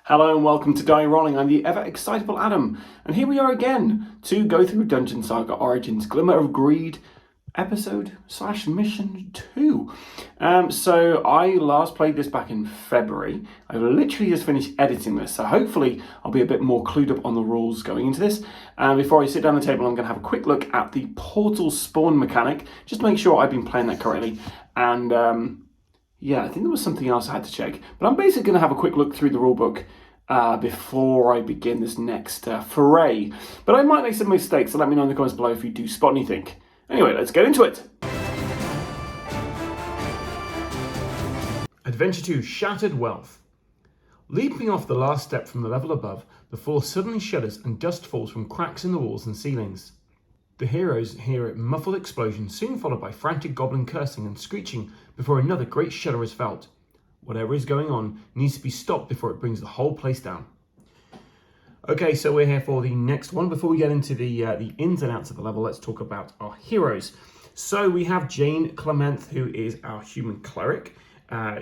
Hello and welcome to Die Rollin. I'm the ever excitable Adam, and here we are again to go through Dungeon Saga Origins Glimmer of Greed episode/mission 2. So I last played this back in February. I've literally just finished editing this, so hopefully I'll be a bit more clued up on the rules going into this. Before I sit down at the table, I'm going to have a quick look at the portal spawn mechanic, just to make sure I've been playing that correctly. And yeah, I think there was something else I had to check. But I'm basically going to have a quick look through the rulebook before I begin this next foray. But I might make some mistakes, so let me know in the comments below if you do spot anything. Anyway, let's get into it. Adventure 2, Shattered Wealth. Leaping off the last step from the level above, the floor suddenly shudders and dust falls from cracks in the walls and ceilings. The heroes hear a muffled explosion, soon followed by frantic goblin cursing and screeching before another great shudder is felt. Whatever is going on needs to be stopped before it brings the whole place down. Okay, so we're here for the next one. Before we get into the ins and outs of the level, let's talk about our heroes. So we have Jane Clementh, who is our human cleric.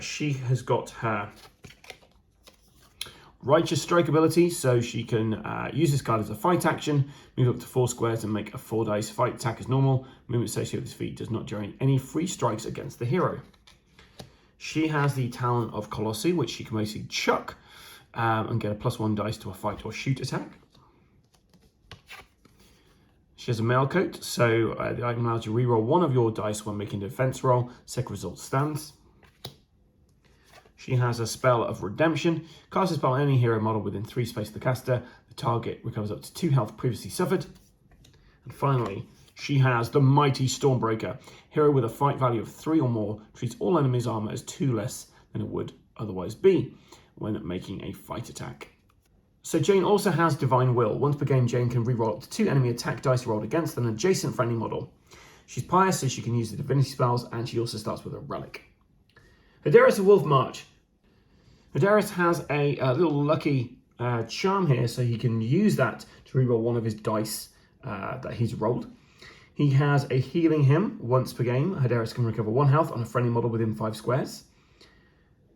She has got her Righteous Strike ability, so she can use this card as a fight action, move up to 4 squares and make a 4 dice fight attack as normal. Movement associated with this feat does not generate any free strikes against the hero. She has the talent of Colossi, which she can basically chuck and get a +1 dice to a fight or shoot attack. She has a mail coat, so the item allows you to reroll 1 of your dice when making a defense roll. Second result stands. She has a spell of Redemption. Cast a spell on any hero model within 3 space of the caster. The target recovers up to 2 health previously suffered. And finally, she has the Mighty Stormbreaker. Hero with a fight value of 3 or more treats all enemies' armor as 2 less than it would otherwise be when making a fight attack. So Jane also has Divine Will. Once per game, Jane can reroll up to 2 enemy attack dice rolled against an adjacent friendly model. She's pious, so she can use the divinity spells, and she also starts with a relic. Hadaris of Wolf March. Hadaris has a little lucky charm here, so he can use that to reroll 1 of his dice that he's rolled. He has a Healing Hymn. Once per game, Hadaris can recover 1 health on a friendly model within 5 squares.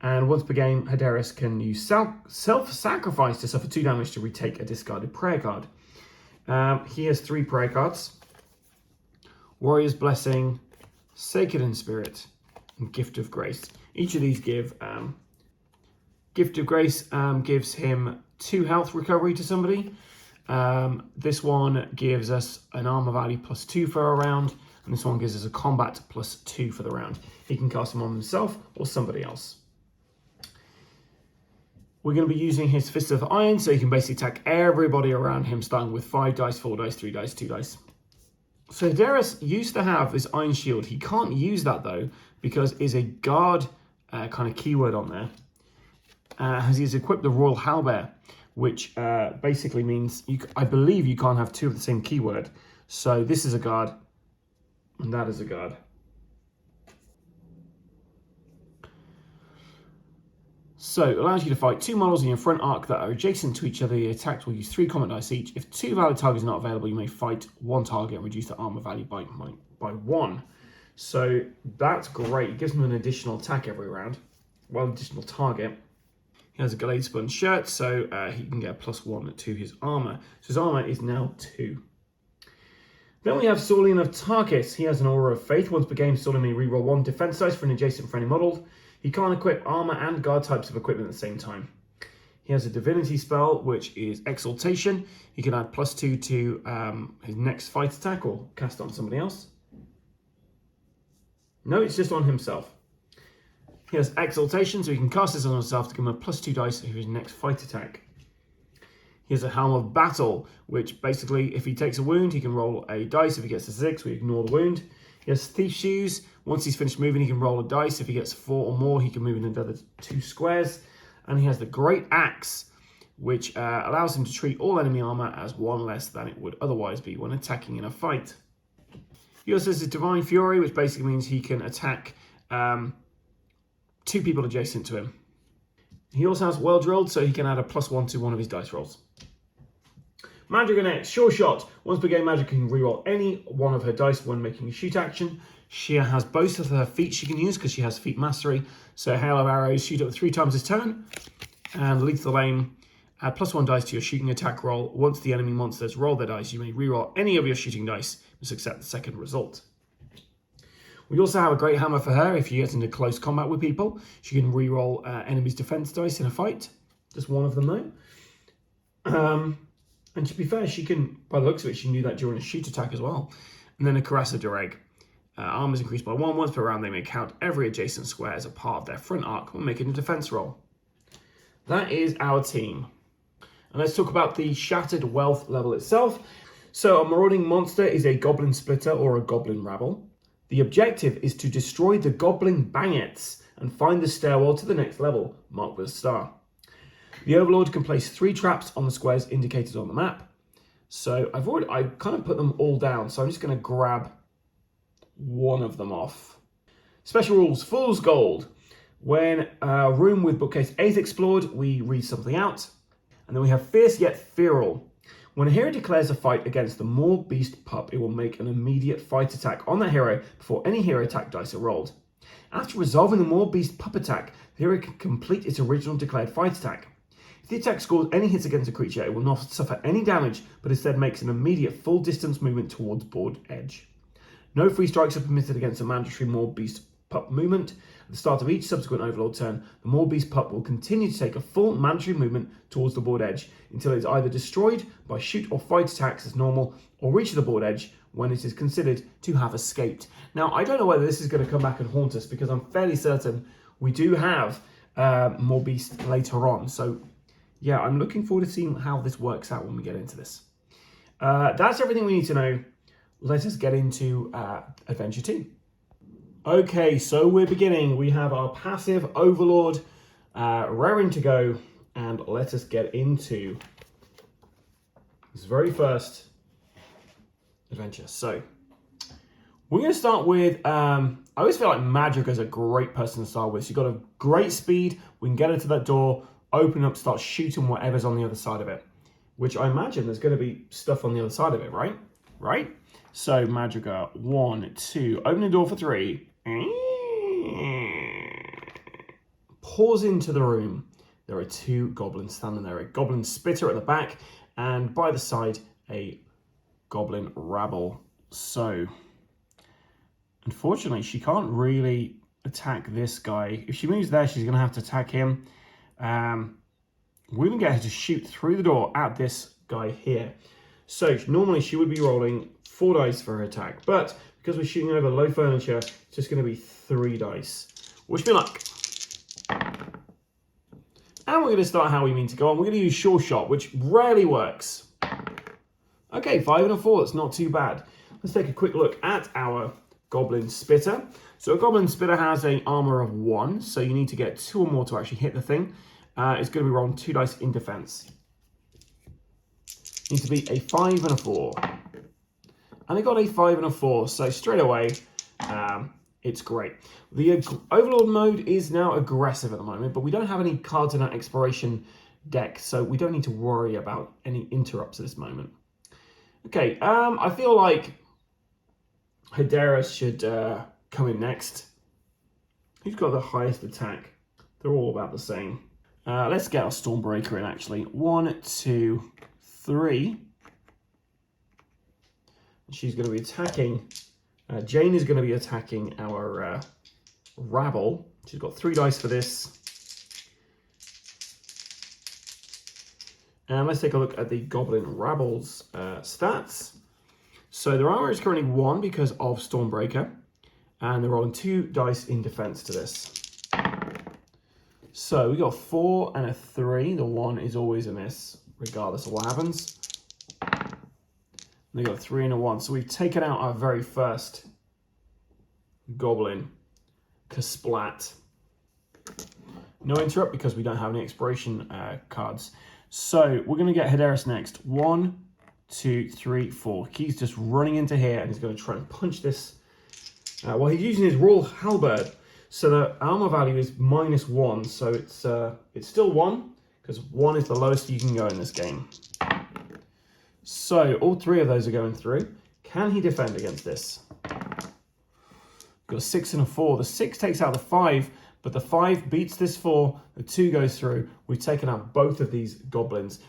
And once per game, Hadaris can use self-sacrifice to suffer 2 damage to retake a discarded prayer card. He has 3 prayer cards: Warrior's Blessing, Sacred in Spirit, and Gift of Grace. Each of these give... Gift of Grace gives him 2 health recovery to somebody. This one gives us an armor value +2 for a round, and this one gives us a combat +2 for the round. He can cast them on himself or somebody else. We're going to be using his Fist of Iron, so he can basically attack everybody around him, starting with 5 dice, 4 dice, 3 dice, 2 dice. So Hadaris used to have this Iron Shield. He can't use that though, because it's a guard kind of keyword on there. As he's equipped the Royal Halberd, which basically means, I believe you can't have 2 of the same keyword. So this is a guard, and that is a guard. So it allows you to fight 2 models in your front arc that are adjacent to each other. The attack will use 3 combat dice each. If 2 valid targets are not available, you may fight 1 target and reduce the armor value by 1. So that's great. It gives him an additional attack every round. Well, additional target. He has a Glade Spun shirt, so he can get a +1 to his armor. So his armor is now 2. Then we have Saurian of Tarkis. He has an Aura of Faith. Once per game, Saurian may reroll 1 defense dice for an adjacent friendly model. He can't equip armor and guard types of equipment at the same time. He has a divinity spell, which is Exaltation. He can add +2 to his next fight attack or cast on somebody else. No, it's just on himself. He has Exaltation, so he can cast this on himself to give him a +2 dice for his next fight attack. He has a Helm of Battle, which basically, if he takes a wound, he can roll a dice. If he gets a 6, we ignore the wound. He has Thief Shoes. Once he's finished moving, he can roll a dice. If he gets 4 or more, he can move in another 2 squares. And he has the Great Axe, which allows him to treat all enemy armor as 1 less than it would otherwise be when attacking in a fight. He also has his Divine Fury, which basically means he can attack 2 people adjacent to him. He also has Well Drilled, so he can add a +1 to 1 of his dice rolls. Magic next, Sure Shot. Once per game, Magic can reroll any one of her dice when making a shoot action. She has both of her feats she can use because she has feat mastery. So Hail of Arrows, shoot up 3 times this turn. And Lethal Aim, Add +1 dice to your shooting attack roll. Once the enemy monsters roll their dice, you may reroll any of your shooting dice. Must accept the second result. We also have a great hammer for her if she gets into close combat with people. She can reroll enemies' defense dice in a fight. Just one of them though. And to be fair, she can, by the looks of it, she can do that during a shoot attack as well. And then a Caressa Direg. Armor is increased by 1 once per round. They may count every adjacent square as a part of their front arc when making a defense roll. That is our team. And let's talk about the Shattered Wealth level itself. So a marauding monster is a goblin splitter or a goblin rabble. The objective is to destroy the goblin bangettes and find the stairwell to the next level, marked with a star. The Overlord can place 3 traps on the squares indicated on the map. So I've kind of put them all down, so I'm just going to grab one of them off. Special rules, Fool's Gold. When a room with bookcase 8 explored, we read something out. And then we have Fierce Yet Feral. When a hero declares a fight against the Maw Beast pup, it will make an immediate fight attack on that hero before any hero attack dice are rolled. After resolving the Maw Beast pup attack, the hero can complete its original declared fight attack. If the attack scores any hits against a creature, it will not suffer any damage, but instead makes an immediate full distance movement towards board edge. No free strikes are permitted against a mandatory Maw Beast pup movement. At the start of each subsequent Overlord turn, the Maw Beast pup will continue to take a full mandatory movement towards the board edge until it is either destroyed by shoot or fight attacks as normal, or reaches the board edge when it is considered to have escaped. Now, I don't know whether this is going to come back and haunt us, because I'm fairly certain we do have Maw Beast later on. So, yeah, I'm looking forward to seeing how this works out when we get into this. That's everything we need to know. Let us get into Adventure 2. Okay, so we're beginning. We have our passive Overlord raring to go, and let us get into this very first adventure. So we're going to start with, I always feel like Madriga's a great person to start with. She's got a great speed. We can get her to that door, open up, start shooting whatever's on the other side of it, which I imagine there's going to be stuff on the other side of it, right? Right? So Madriga, 1, 2, open the door for 3. Pause into the room. There are 2 goblins standing there. A goblin spitter at the back, and by the side, a goblin rabble. So, unfortunately, she can't really attack this guy. If she moves there, she's going to have to attack him. We're going to get her to shoot through the door at this guy here. So, normally she would be rolling 4 dice for her attack, but because we're shooting over low furniture, it's just going to be 3 dice. Wish me luck. And we're going to start how we mean to go on. We're going to use Sure Shot, which rarely works. Okay, 5 and a 4, that's not too bad. Let's take a quick look at our Goblin Spitter. So a Goblin Spitter has an armor of 1, so you need to get 2 or more to actually hit the thing. It's going to be rolling 2 dice in defense. Needs to be a 5 and a 4. And I got a 5 and a 4, so straight away, it's great. The Overlord mode is now aggressive at the moment, but we don't have any cards in our exploration deck, so we don't need to worry about any interrupts at this moment. Okay, I feel like Hedera should come in next. Who's got the highest attack? They're all about the same. Let's get our Stormbreaker in, actually. 1, 2, 3. She's going to be attacking. Jane is going to be attacking our rabble. She's got 3 dice for this. And let's take a look at the Goblin Rabble's stats. So their armor is currently 1 because of Stormbreaker. And they're rolling 2 dice in defense to this. So we got 4 and a 3. The 1 is always a miss, regardless of what happens. They got 3 and a 1. So we've taken out our very first Goblin. Kasplat. No interrupt because we don't have any exploration cards. So we're going to get Hederis next. 1, 2, 3, 4. He's just running into here and he's going to try and punch this. Well, he's using his Royal Halberd. So the armor value is -1. So it's still 1 because 1 is the lowest you can go in this game. So all 3 of those are going through. Can he defend against this? Got a 6 and a 4. The 6 takes out the 5, But the 5 beats this 4, the 2 goes through. We've taken out both of these goblins.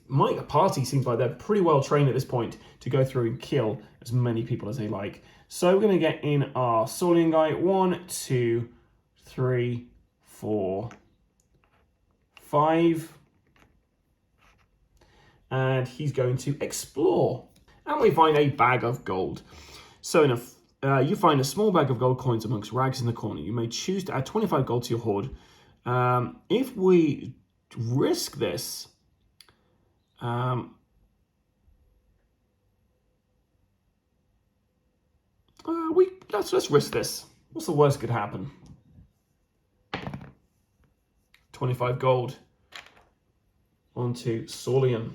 My party seems like they're pretty well trained at this point to go through and kill as many people as they like. So we're going to get in our Saulian guy. 1, 2, 3, 4, 5. And he's going to explore. And we find a bag of gold. So you find a small bag of gold coins amongst rags in the corner. You may choose to add 25 gold to your hoard. If we risk this, let's risk this. What's the worst could happen? 25 gold onto Saulian.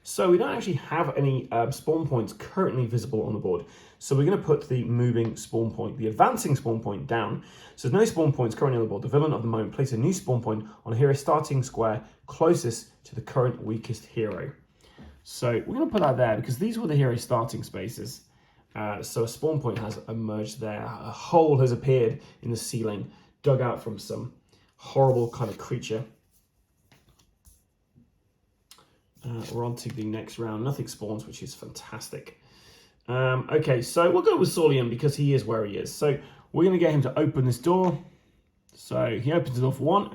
So we don't actually have any spawn points currently visible on the board. So we're going to put the moving spawn point, the advancing spawn point down. So there's no spawn points currently on the board. The villain of the moment place a new spawn point on a hero starting square closest to the current weakest hero. So we're going to put that there because these were the hero starting spaces. So a spawn point has emerged there. A hole has appeared in the ceiling, dug out from some horrible kind of creature. We're on to the next round. Nothing spawns, which is fantastic. Okay, so we'll go with Saulian because he is where he is. So we're going to get him to open this door. So he opens the door for 1.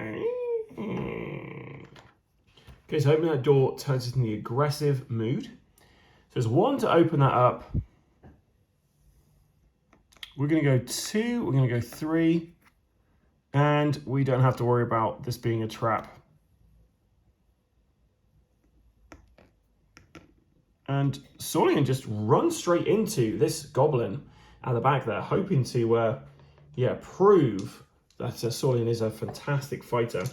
Okay, so opening that door turns us into the aggressive mood. So there's 1 to open that up. We're going to go 2. We're going to go 3. And we don't have to worry about this being a trap. And Saulian just runs straight into this goblin at the back there, hoping to, prove that Saulian is a fantastic fighter.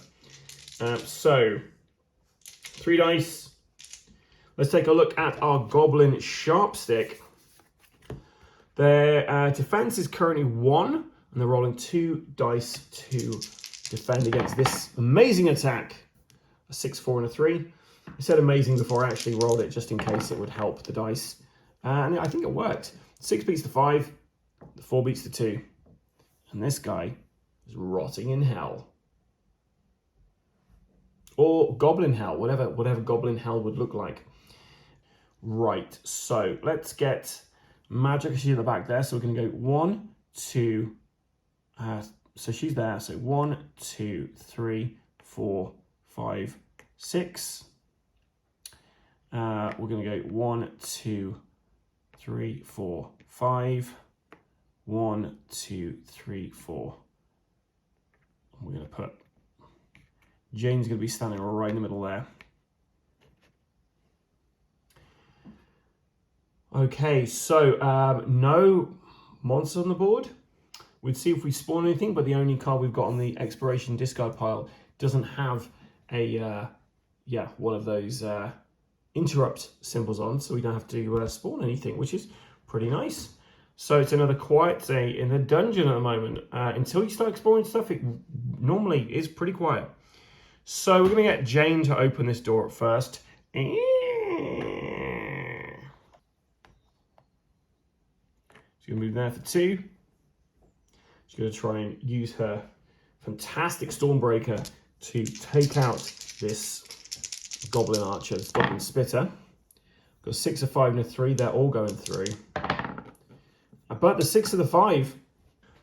So, 3 dice. Let's take a look at our goblin sharpstick. Their defense is currently 1, and they're rolling 2 dice to defend against this amazing attack. A 6, 4, and a 3. I said amazing before I actually rolled it, just in case it would help the dice. And I think it worked. 6 beats to 5, 4 beats to 2. And this guy is rotting in hell. Or goblin hell, whatever goblin hell would look like. Right, so let's get magic. She's at the back there, so we're going to go 1, 2, so she's there. So 1, 2, 3, 4, 5, 6. We're going to go 1, 2, 3, 4, 5. 1, 2, 3, 4. We're going to put Jane's going to be standing right in the middle there. Okay, so no monsters on the board. We'd see if we spawn anything, but the only card we've got on the exploration discard pile doesn't have a one of those interrupt symbols on, so we don't have to spawn anything, which is pretty nice. So it's another quiet day in the dungeon at the moment. Until you start exploring stuff, it normally is pretty quiet. So we're going to get Jane to open this door at first. She's going to move there for 2. She's going to try and use her fantastic Stormbreaker to take out this Goblin Archer, this Goblin Spitter. Got 6, a 5, and a 3. They're all going through. But the 6 of the 5.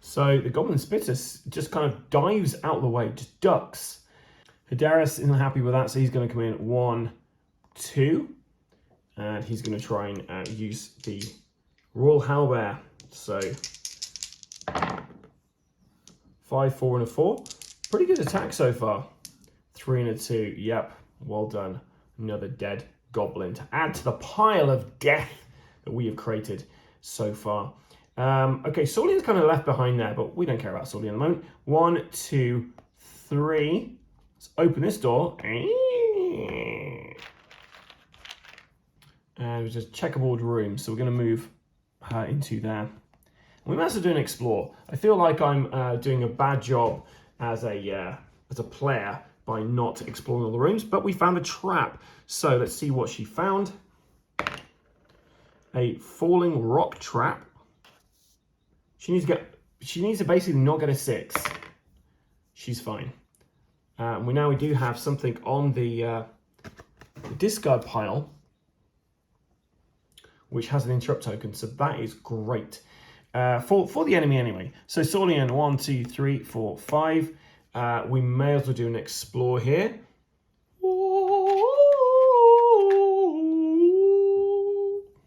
So the Goblin Spitter just kind of dives out of the way, just ducks. Hidaris isn't happy with that, so he's going to come in 1, 2. And he's going to try and use the Royal Howlbear. So 5, 4, and a 4. Pretty good attack so far. 3 and a 2. Yep, well done. Another dead goblin to add to the pile of death that we have created so far. Okay, Saulian's kind of left behind there, but we don't care about Saulian at the moment. 1, 2, 3. Let's open this door. And it's just checkerboard room, so we're going to move her into there. We might as well do an explore. I feel like I'm doing a bad job as a player by not exploring all the rooms, but we found a trap. So let's see what she found. A falling rock trap. She needs to get she needs to basically not get a 6. She's fine. We do have something on the discard pile, which has an interrupt token, so that is great for the enemy anyway. So Saurian, 1, 2, 3, 4, 5. We may as well do an explore here.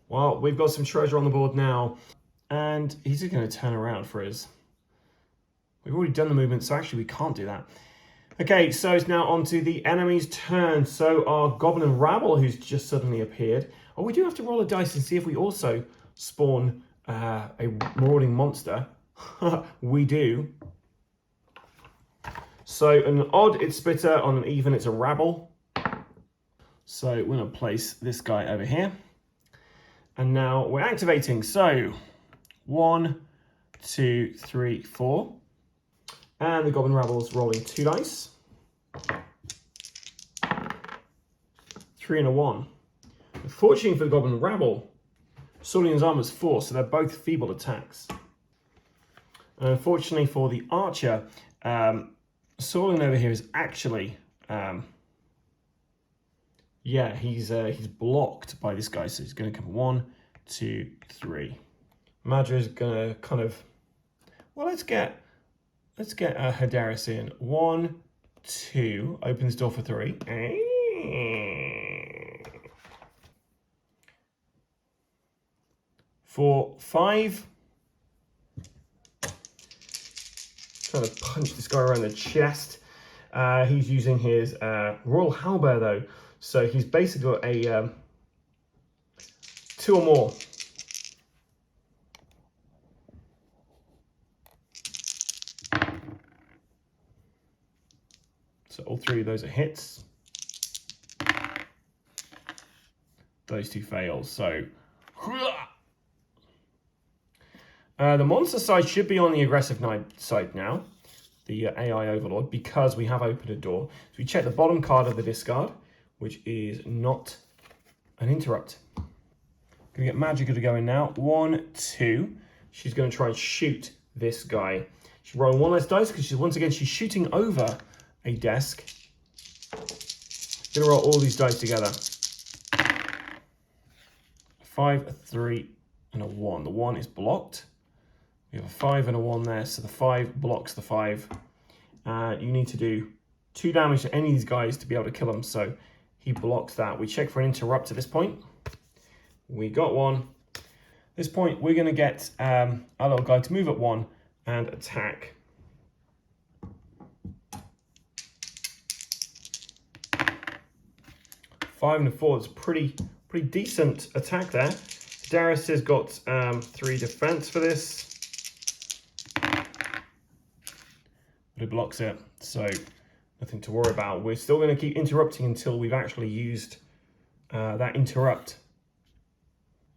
Well, we've got some treasure on the board now, and he's just going to turn around for his... We've already done the movement, so actually we can't do that. Okay, so it's now on to the enemy's turn. So our Goblin Rabble, who's just suddenly appeared. Oh, we do have to roll a dice and see if we also spawn a marauding monster. We do. So an odd, it's Spitter. On an even, it's a Rabble. So we're going to place this guy over here. And now we're activating. So 1, 2, 3, 4. And the Goblin Rabble's rolling 2 dice. 3 and a 1. Unfortunately for the Goblin Rabble, Saurian's armor's 4, so they're both feeble attacks. And unfortunately for the Archer, Saurian over here is actually... yeah, he's blocked by this guy, so he's going to come 1, 2, 3. Madra is going to kind of... Well, let's get Hadaris in. 1, 2. Open this door for 3. 4, 5. Trying to punch this guy around the chest. He's using his Royal Halberd though, so he's basically got a 2 or more. So all 3 of those are hits. Those 2 fails. So the monster side should be on the aggressive side now, the AI Overlord, because we have opened a door. So we check the bottom card of the discard, which is not an interrupt. Gonna get Magica to go in now. 1, 2. She's going to try and shoot this guy. She's rolling 1 less dice because she's shooting over a desk. Gonna roll all these dice together. 5, a 3, and a 1. The 1 is blocked. We have a 5 and a 1 there, so the 5 blocks the 5. You need to do 2 damage to any of these guys to be able to kill them, so he blocks that. We check for an interrupt at this point. We got 1. At this point, we're going to get our little guy to move at 1 and attack. 5 and a 4 is pretty decent attack there. Darius has got 3 defense for this. But it blocks it, so nothing to worry about. We're still going to keep interrupting until we've actually used that interrupt.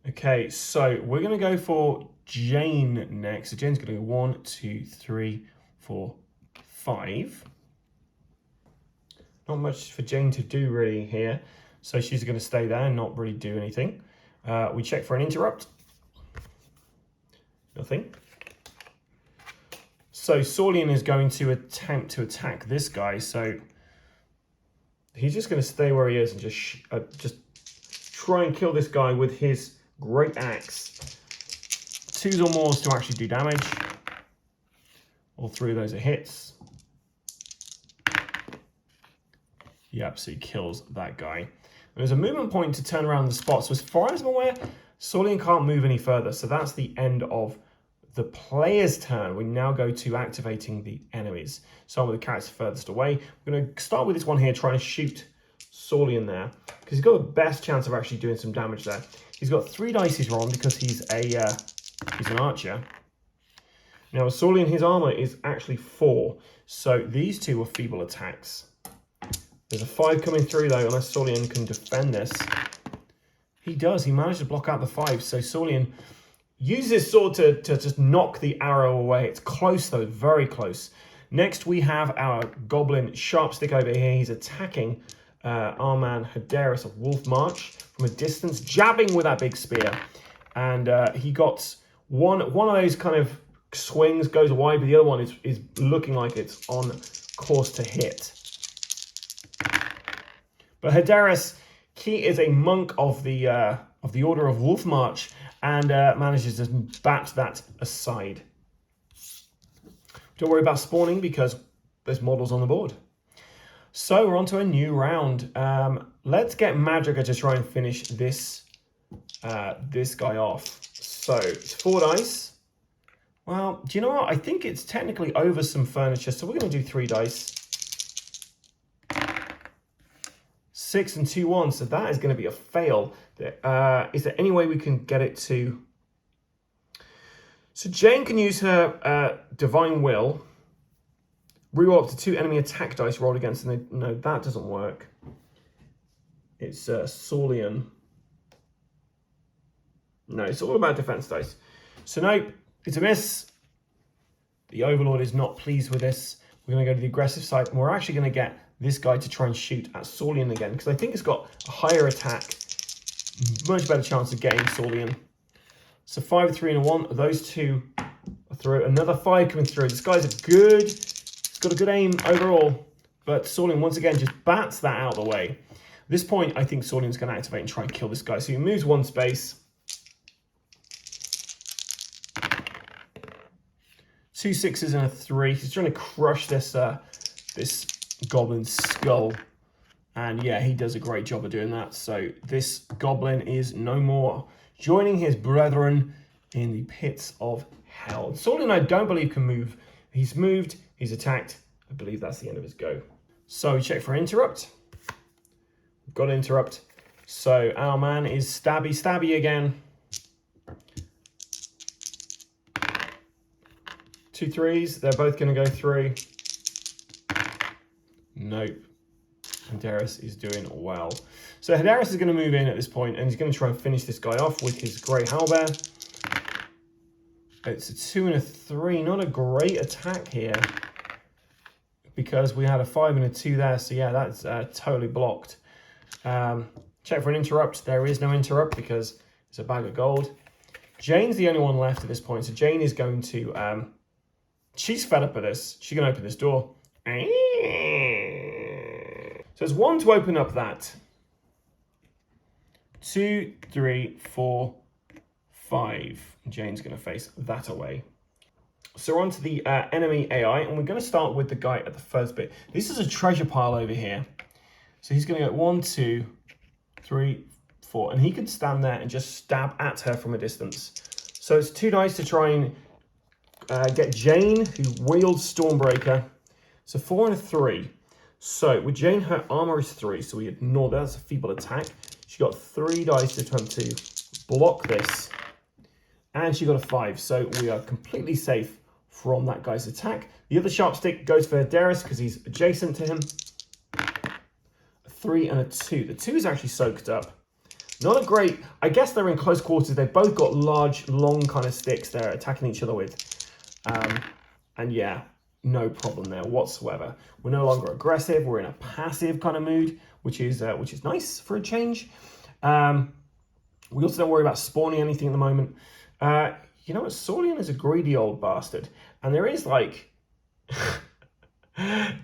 Okay, so we're going to go for Jane next. So Jane's going to go 1, 2, 3, 4, 5. Not much for Jane to do really here. So she's going to stay there and not really do anything. We check for an interrupt. Nothing. So Saurian is going to attempt to attack this guy. So he's just going to stay where he is and just try and kill this guy with his great axe. 2s or more to actually do damage. All 3 of those are hits. He absolutely kills that guy. There's a movement point to turn around the spot. So as far as I'm aware, Saurian can't move any further. So that's the end of the player's turn. We now go to activating the enemies. Start with the character furthest away. We're going to start with this one here, trying to shoot Saurian there, because he's got the best chance of actually doing some damage there. He's got 3 dice he's rolling because he's an archer. Now Saurian, his armor is actually 4, so these 2 are feeble attacks. There's a 5 coming through though, unless Saurian can defend this. He does. He managed to block out the 5, so Saurian uses his sword to just knock the arrow away. It's close though, very close. Next we have our Goblin Sharpstick over here. He's attacking our man Hadaris of Wolf March from a distance, jabbing with that big spear. And he got one of those kind of swings, goes wide, but the other one is looking like it's on course to hit. But Hadaris, he is a monk of the Order of Wolfmarch, and manages to bat that aside. Don't worry about spawning because there's models on the board. So we're on to a new round. Let's get Madriga to try and finish this this guy off. So it's 4 dice. Well, do you know what? I think it's technically over some furniture, so we're going to do 3 dice. 6 and 2 1, so that is going to be a fail. Is there any way we can get it to... So Jane can use her Divine Will. Reroll up to 2 enemy attack dice rolled against them. No, that doesn't work. It's Saulian. No, it's all about defense dice. So no, it's a miss. The Overlord is not pleased with this. We're going to go to the aggressive side, and we're actually going to get this guy to try and shoot at Saulian again, because I think it's got a higher attack. Much better chance of getting Saulian. So 5, 3, and a 1. Those 2 are through. Another 5 coming through. This guy's he's got a good aim overall. But Saulian, once again, just bats that out of the way. At this point, I think Saulian's going to activate and try and kill this guy. So he moves 1 space. 2 6s and a 3. He's trying to crush this this goblin's skull. And yeah, he does a great job of doing that. So this goblin is no more, joining his brethren in the pits of hell. Saulian, I don't believe, can move. He's moved, he's attacked. I believe that's the end of his go. So we check for interrupt. We've got interrupt. So our man is stabby again. 2 3s, they're both going to go through. Nope. Hadaris is doing well. So Hadaris is going to move in at this point, and he's going to try and finish this guy off with his Grey Howlbear. It's a 2 and a 3, not a great attack here, because we had a 5 and a 2 there, so yeah, that's totally blocked. Check for an interrupt. There is no interrupt because it's a bag of gold. Jane's the only one left at this point, so Jane is going to... she's fed up with this. She's going to open this door. So there's 1 to open up that. 2, 3, 4, 5. Jane's going to face that away. So we're on to the enemy AI, and we're going to start with the guy at the first bit. This is a treasure pile over here. So he's going to go 1, 2, 3, 4, and he can stand there and just stab at her from a distance. So it's 2 dice to try and get Jane, who wields Stormbreaker. So 4 and a 3. So with Jane, her armor is 3, so we ignore that. That's a feeble attack. She got 3 dice to attempt to block this. And she got a 5, so we are completely safe from that guy's attack. The other sharp stick goes for Hadaris because he's adjacent to him. A 3 and a 2. The 2 is actually soaked up. Not a great... I guess they're in close quarters. They've both got large, long kind of sticks they're attacking each other with. And yeah, no problem there whatsoever. We're no longer aggressive. We're in a passive kind of mood, which is nice for a change. We also don't worry about spawning anything at the moment. You know what? Saulian is a greedy old bastard. And there is like...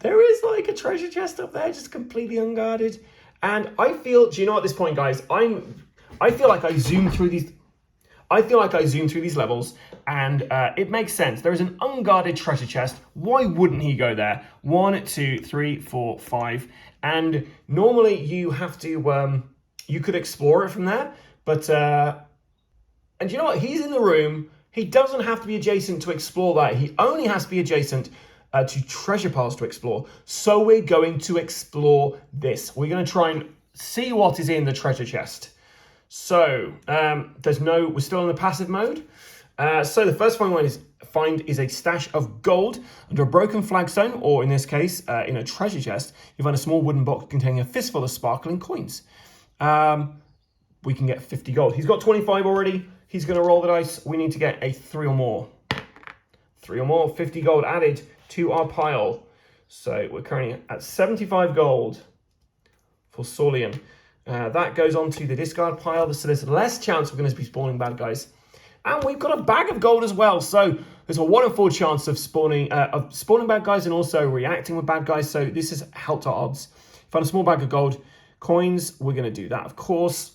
there is like a treasure chest up there, just completely unguarded. And I feel... Do you know at this point, guys? I feel like I zoomed through these... I feel like I zoomed through these levels, and it makes sense. There is an unguarded treasure chest. Why wouldn't he go there? 1, 2, 3, 4, 5. And normally you have to... you could explore it from there, but... and you know what? He's in the room. He doesn't have to be adjacent to explore that. He only has to be adjacent to treasure piles to explore. So we're going to explore this. We're going to try and see what is in the treasure chest. So we're still in the passive mode. So the first thing we want to find is a stash of gold under a broken flagstone, or in this case, in a treasure chest. You find a small wooden box containing a fistful of sparkling coins. We can get 50 gold. He's got 25 already. He's going to roll the dice. We need to get a 3 or more. 3 or more, 50 gold added to our pile. So we're currently at 75 gold for Saulian. That goes on to the discard pile, so there's less chance we're going to be spawning bad guys. And we've got a bag of gold as well. So There's a 1 in 4 chance of spawning bad guys and also reacting with bad guys. So this has helped our odds. Find a small bag of gold coins. We're going to do that, of course.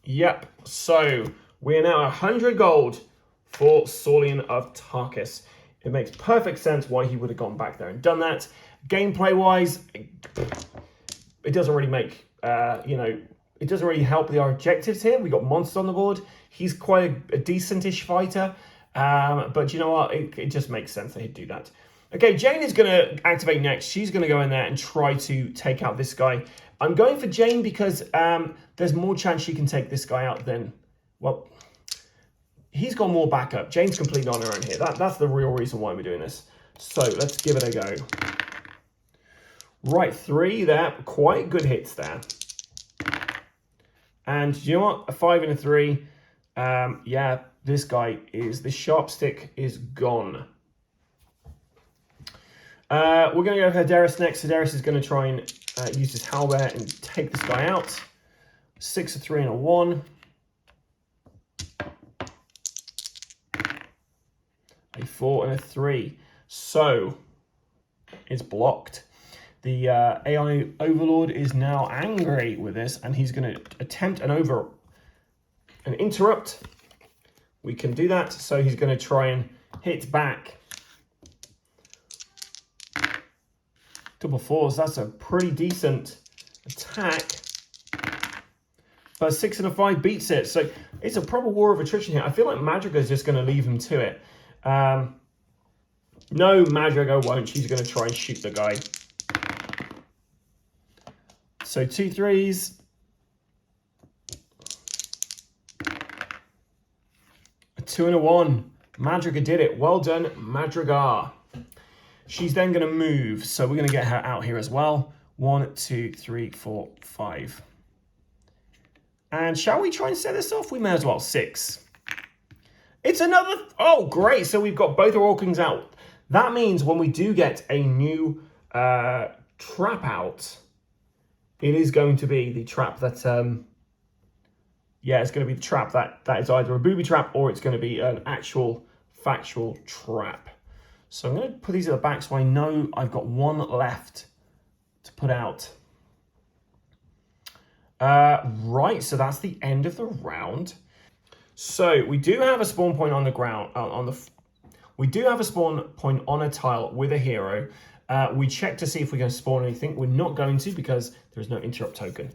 Yep. So we're now 100 gold for Saurian of Tarkus. It makes perfect sense why he would have gone back there and done that. Gameplay-wise, it doesn't really make, it doesn't really help our objectives here. We got monsters on the board. He's quite a decent-ish fighter, but you know what? It just makes sense that he'd do that. Okay, Jane is going to activate next. She's going to go in there and try to take out this guy. I'm going for Jane because there's more chance she can take this guy out than, well, he's got more backup. Jane's completely on her own here. That's the real reason why we're doing this. So let's give it a go. Right, 3 there. Quite good hits there. And you know what? A 5 and a 3. Yeah, this sharp stick is gone. We're going to go for Hadaris next. Hadaris is going to try and use his halberd and take this guy out. 6, a 3, and a 1. A 4 and a 3. So it's blocked. The AI Overlord is now angry with this, and he's going to attempt an interrupt. We can do that. So he's going to try and hit back. Double 4s. That's a pretty decent attack. But 6 and a 5 beats it. So it's a proper war of attrition here. I feel like Madriga is just going to leave him to it. No, Madriga won't. She's going to try and shoot the guy. So 2 3s. A 2 and a 1. Madriga did it. Well done, Madriga. She's then going to move. So we're going to get her out here as well. 1, 2, 3, 4, 5. And shall we try and set this off? We may as well. 6. It's another... Oh, great. So we've got both our Orkings out. That means when we do get a new trap out, it is going to be the trap that... yeah, it's going to be the trap that is either a booby trap or it's going to be an actual factual trap. So I'm going to put these at the back so I know I've got 1 left to put out. Right, so that's the end of the round. So we do have a spawn point on the ground. We do have a spawn point on a tile with a hero. We check to see if we're going to spawn anything. We're not going to because there is no interrupt token.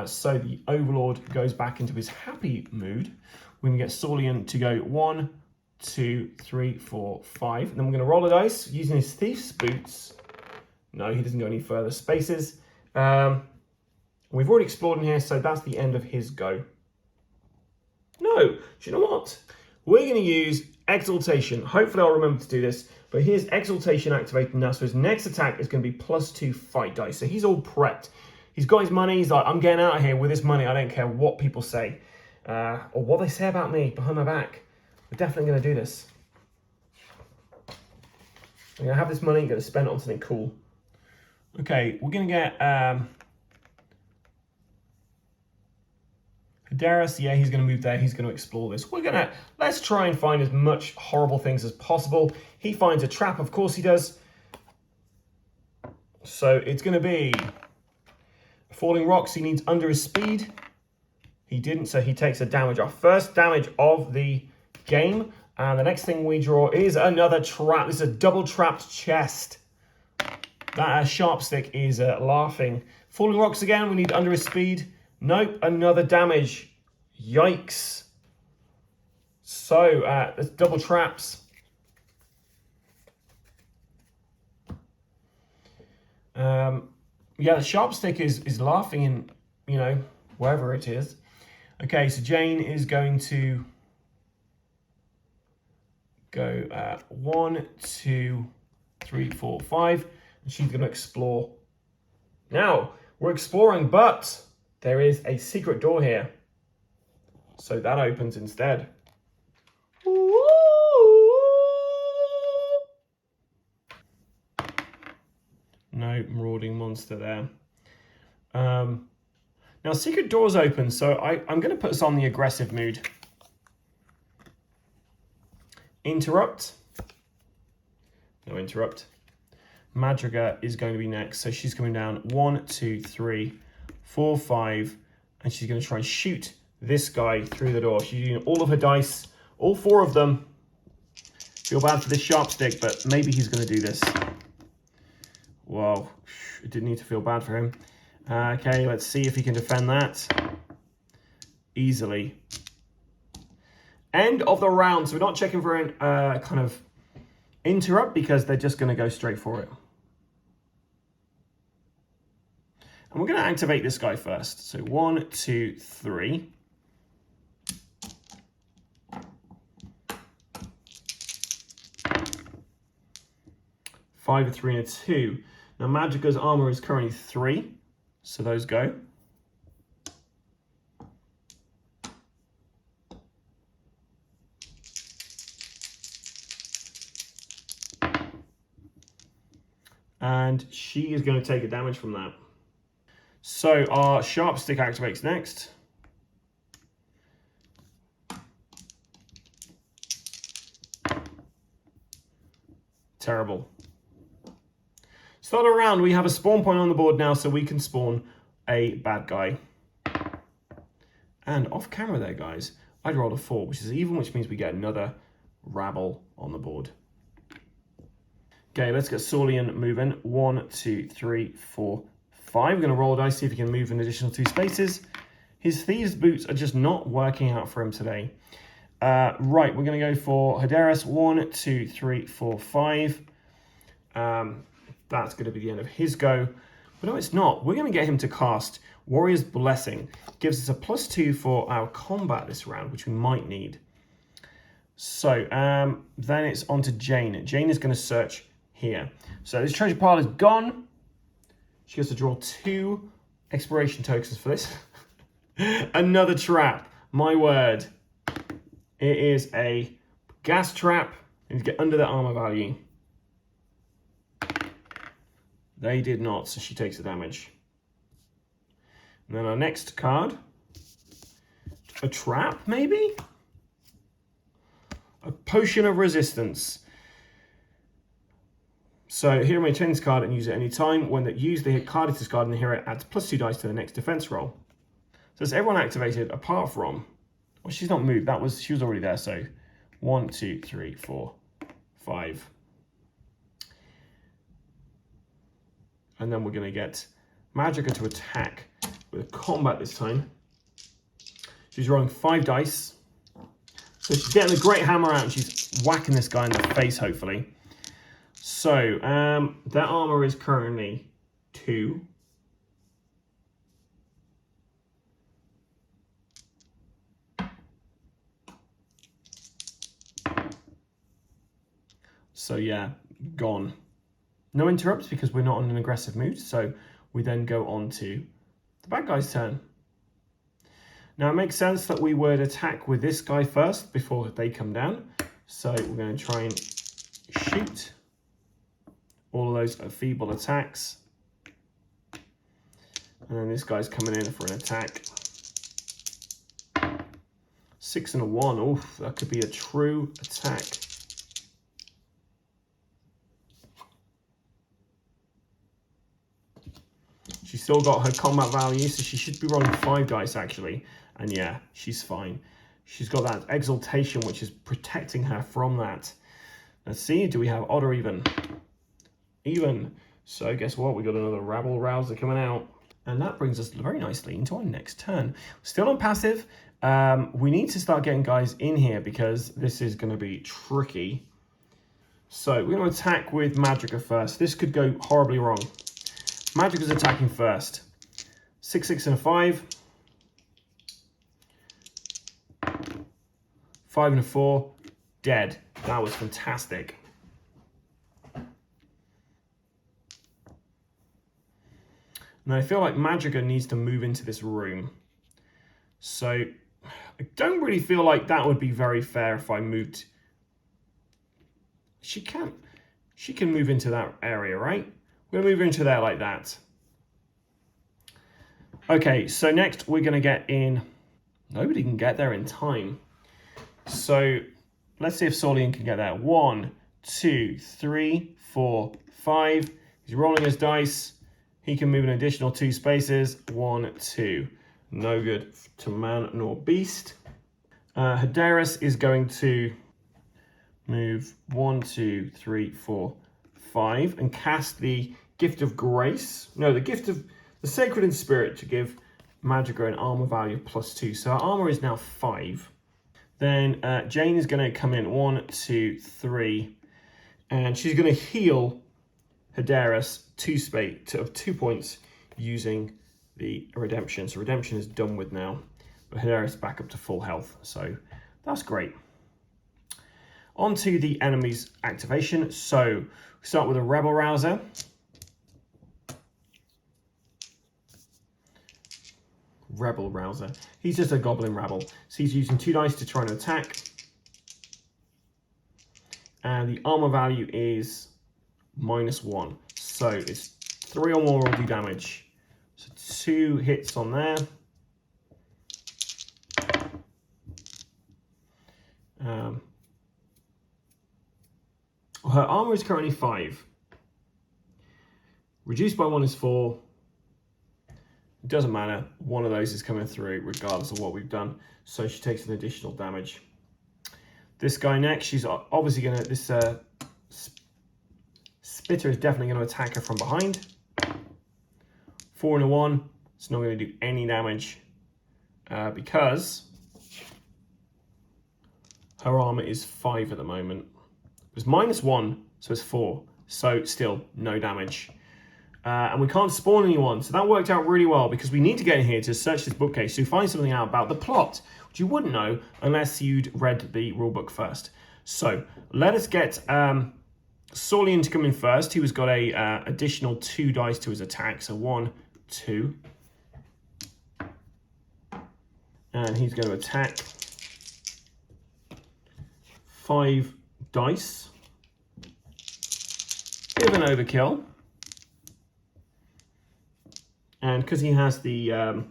So the Overlord goes back into his happy mood. We're going to get Saurian to go 1, 2, 3, 4, 5. And then we're going to roll a dice using his Thief's Boots. No, he doesn't go any further spaces. We've already explored in here, so that's the end of his go. No, do you know what? We're going to use Exaltation. Hopefully I'll remember to do this. But here's Exaltation activated now, so his next attack is going to be +2 fight dice. So he's all prepped. He's got his money. He's like, I'm getting out of here with this money. I don't care what people say. Or what they say about me behind my back. We're definitely going to do this. I'm going to have this money. I'm going to spend it on something cool. Okay, we're going to get... Hadaris, yeah, he's going to move there. He's going to explore this. Let's try and find as much horrible things as possible. He finds a trap, of course he does. So it's going to be falling rocks. He needs under his speed. He didn't, so he takes a damage. Our first damage of the game. And the next thing we draw is another trap. This is a double trapped chest. That sharp stick is laughing. Falling rocks again. We need under his speed. Nope, another damage. Yikes. So, there's double traps. Yeah, the sharp stick is laughing in, you know, wherever it is. Okay, so Jane is going to go 1, 2, 3, 4, 5. And she's going to explore. Now, we're exploring, but... there is a secret door here. So that opens instead. No marauding monster there. Now secret doors open, so I'm going to put us on the aggressive mood. interrupt. No interrupt. Madriga is going to be next. So she's coming down 1, 2, 3, 4, 5. And she's going to try and shoot this guy through the door. She's using all of her dice, all 4 of them. Feel bad for this sharp stick, but maybe he's going to do this. Whoa, I didn't need to feel bad for him. Okay, let's see if he can defend that. Easily. End of the round. So we're not checking for an kind of interrupt because they're just going to go straight for it. And we're going to activate this guy first. So 1, 2, 3. Five, a 3, and a 2. Now Magicka's armor is currently 3, so those go. And she is going to take a damage from that. So our sharp stick activates next. Terrible. Start a round. We have a spawn point on the board now, so we can spawn a bad guy. And off camera there, guys, I'd rolled a 4, which is even, which means we get another rabble on the board. Okay, let's get Saulian moving. 1, 2, 3, 4, 5. We're going to roll a dice, see if he can move an additional 2 spaces. His Thieves' Boots are just not working out for him today. Right, we're going to go for Haderas. 1, 2, 3, 4, 5. That's going to be the end of his go. But no, it's not. We're going to get him to cast Warrior's Blessing. Gives us a +2 for our combat this round, which we might need. So then it's on to Jane. Jane is going to search here. So this treasure pile is gone. She gets to draw 2 exploration tokens for this. Another trap. My word. It is a gas trap. You need to get under the armor value. They did not, so she takes the damage. And then our next card. A trap, maybe? A Potion of Resistance. So here I change this card and use it any time. When that use the card is discarded, and the hero adds +2 dice to the next defense roll. So it's everyone activated apart from, well, she's not moved. She was already there. So 1, 2, 3, 4, 5. And then we're going to get Magicka to attack with combat this time. She's rolling 5 dice. So she's getting the great hammer out and she's whacking this guy in the face, hopefully. So their armor is currently 2. So yeah, gone. No interrupts because we're not on an aggressive mood. So we then go on to the bad guy's turn. Now it makes sense that we would attack with this guy first before they come down. So we're going to try and shoot all of those feeble attacks. And then this guy's coming in for an attack. 6 and a 1. Oof, that could be a true attack. She's still got her combat value, so she should be rolling 5 dice actually. And yeah, she's fine. She's got that exaltation, which is protecting her from that. Let's see, do we have odd or even? Even. So guess what? We got another rabble rouser coming out. And that brings us very nicely into our next turn. Still on passive. We need to start getting guys in here because this is going to be tricky. So we're going to attack with Magicka first. This could go horribly wrong. Magicka's attacking first. 6, 6, and a 5. 5 and a 4. Dead. That was fantastic. Now I feel like Magicka needs to move into this room. So I don't really feel like that would be very fair if I moved. She can move into that area, right? We're going to move into there like that. Okay, so next we're going to get in. Nobody can get there in time. So Let's see if Solian can get there. 1, 2, 3, 4, 5. He's rolling his dice. He can move an additional 2 spaces. 1, 2. No good to man nor beast. Hadaris is going to move 1, 2, 3, 4, 5 and cast the Gift of Grace. No, the Gift of the Sacred in Spirit to give Madrigal an armor value of +2. So our armor is now 5. Then Jane is going to come in 1, 2, 3, and she's going to heal Hadaris 2 points using the redemption. So redemption is done with now, but Hadaris back up to full health. So that's great. On to the enemy's activation. So we start with a Rebel Rouser. Rebel Rouser. He's just a Goblin Rebel. So he's using 2 dice to try and attack. And the armor value is -1. So it's 3 or more will do damage. So 2 hits on there. Her armor is currently 5. Reduced by 1 is 4. It doesn't matter. One of those is coming through regardless of what we've done. So she takes an additional damage. This guy next, she's obviously going to... This Spitter is definitely going to attack her from behind. 4 and a 1. It's not going to do any damage because her armor is 5 at the moment. It was -1, so it's 4. So still no damage. And we can't spawn anyone, so that worked out really well because we need to get in here to search this bookcase to find something out about the plot, which you wouldn't know unless you'd read the rulebook first. So let us get Solian to come in first. He was got a additional 2 dice to his attack, so 1, 2, and he's going to attack 5 dice. Bit of an overkill. And because he has the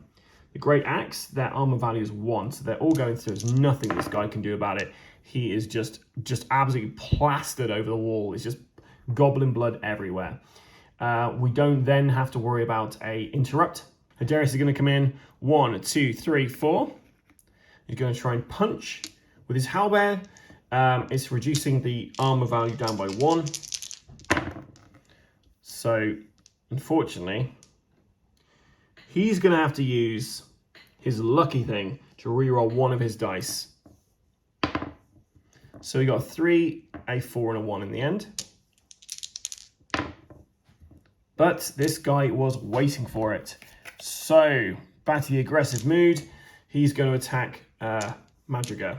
Great Axe, their armor value is 1, so they're all going through. There's nothing this guy can do about it. He is just absolutely plastered over the wall. It's just goblin blood everywhere. We don't then have to worry about a interrupt. Hadaris is going to come in 1, 2, 3, 4. He's going to try and punch with his halberd. It's reducing the armor value down by 1. So, unfortunately, he's going to have to use his lucky thing to reroll 1 of his dice. So we got a 3, a 4, and a 1 in the end. But this guy was waiting for it. So, back to the aggressive mood. He's going to attack Madrigal.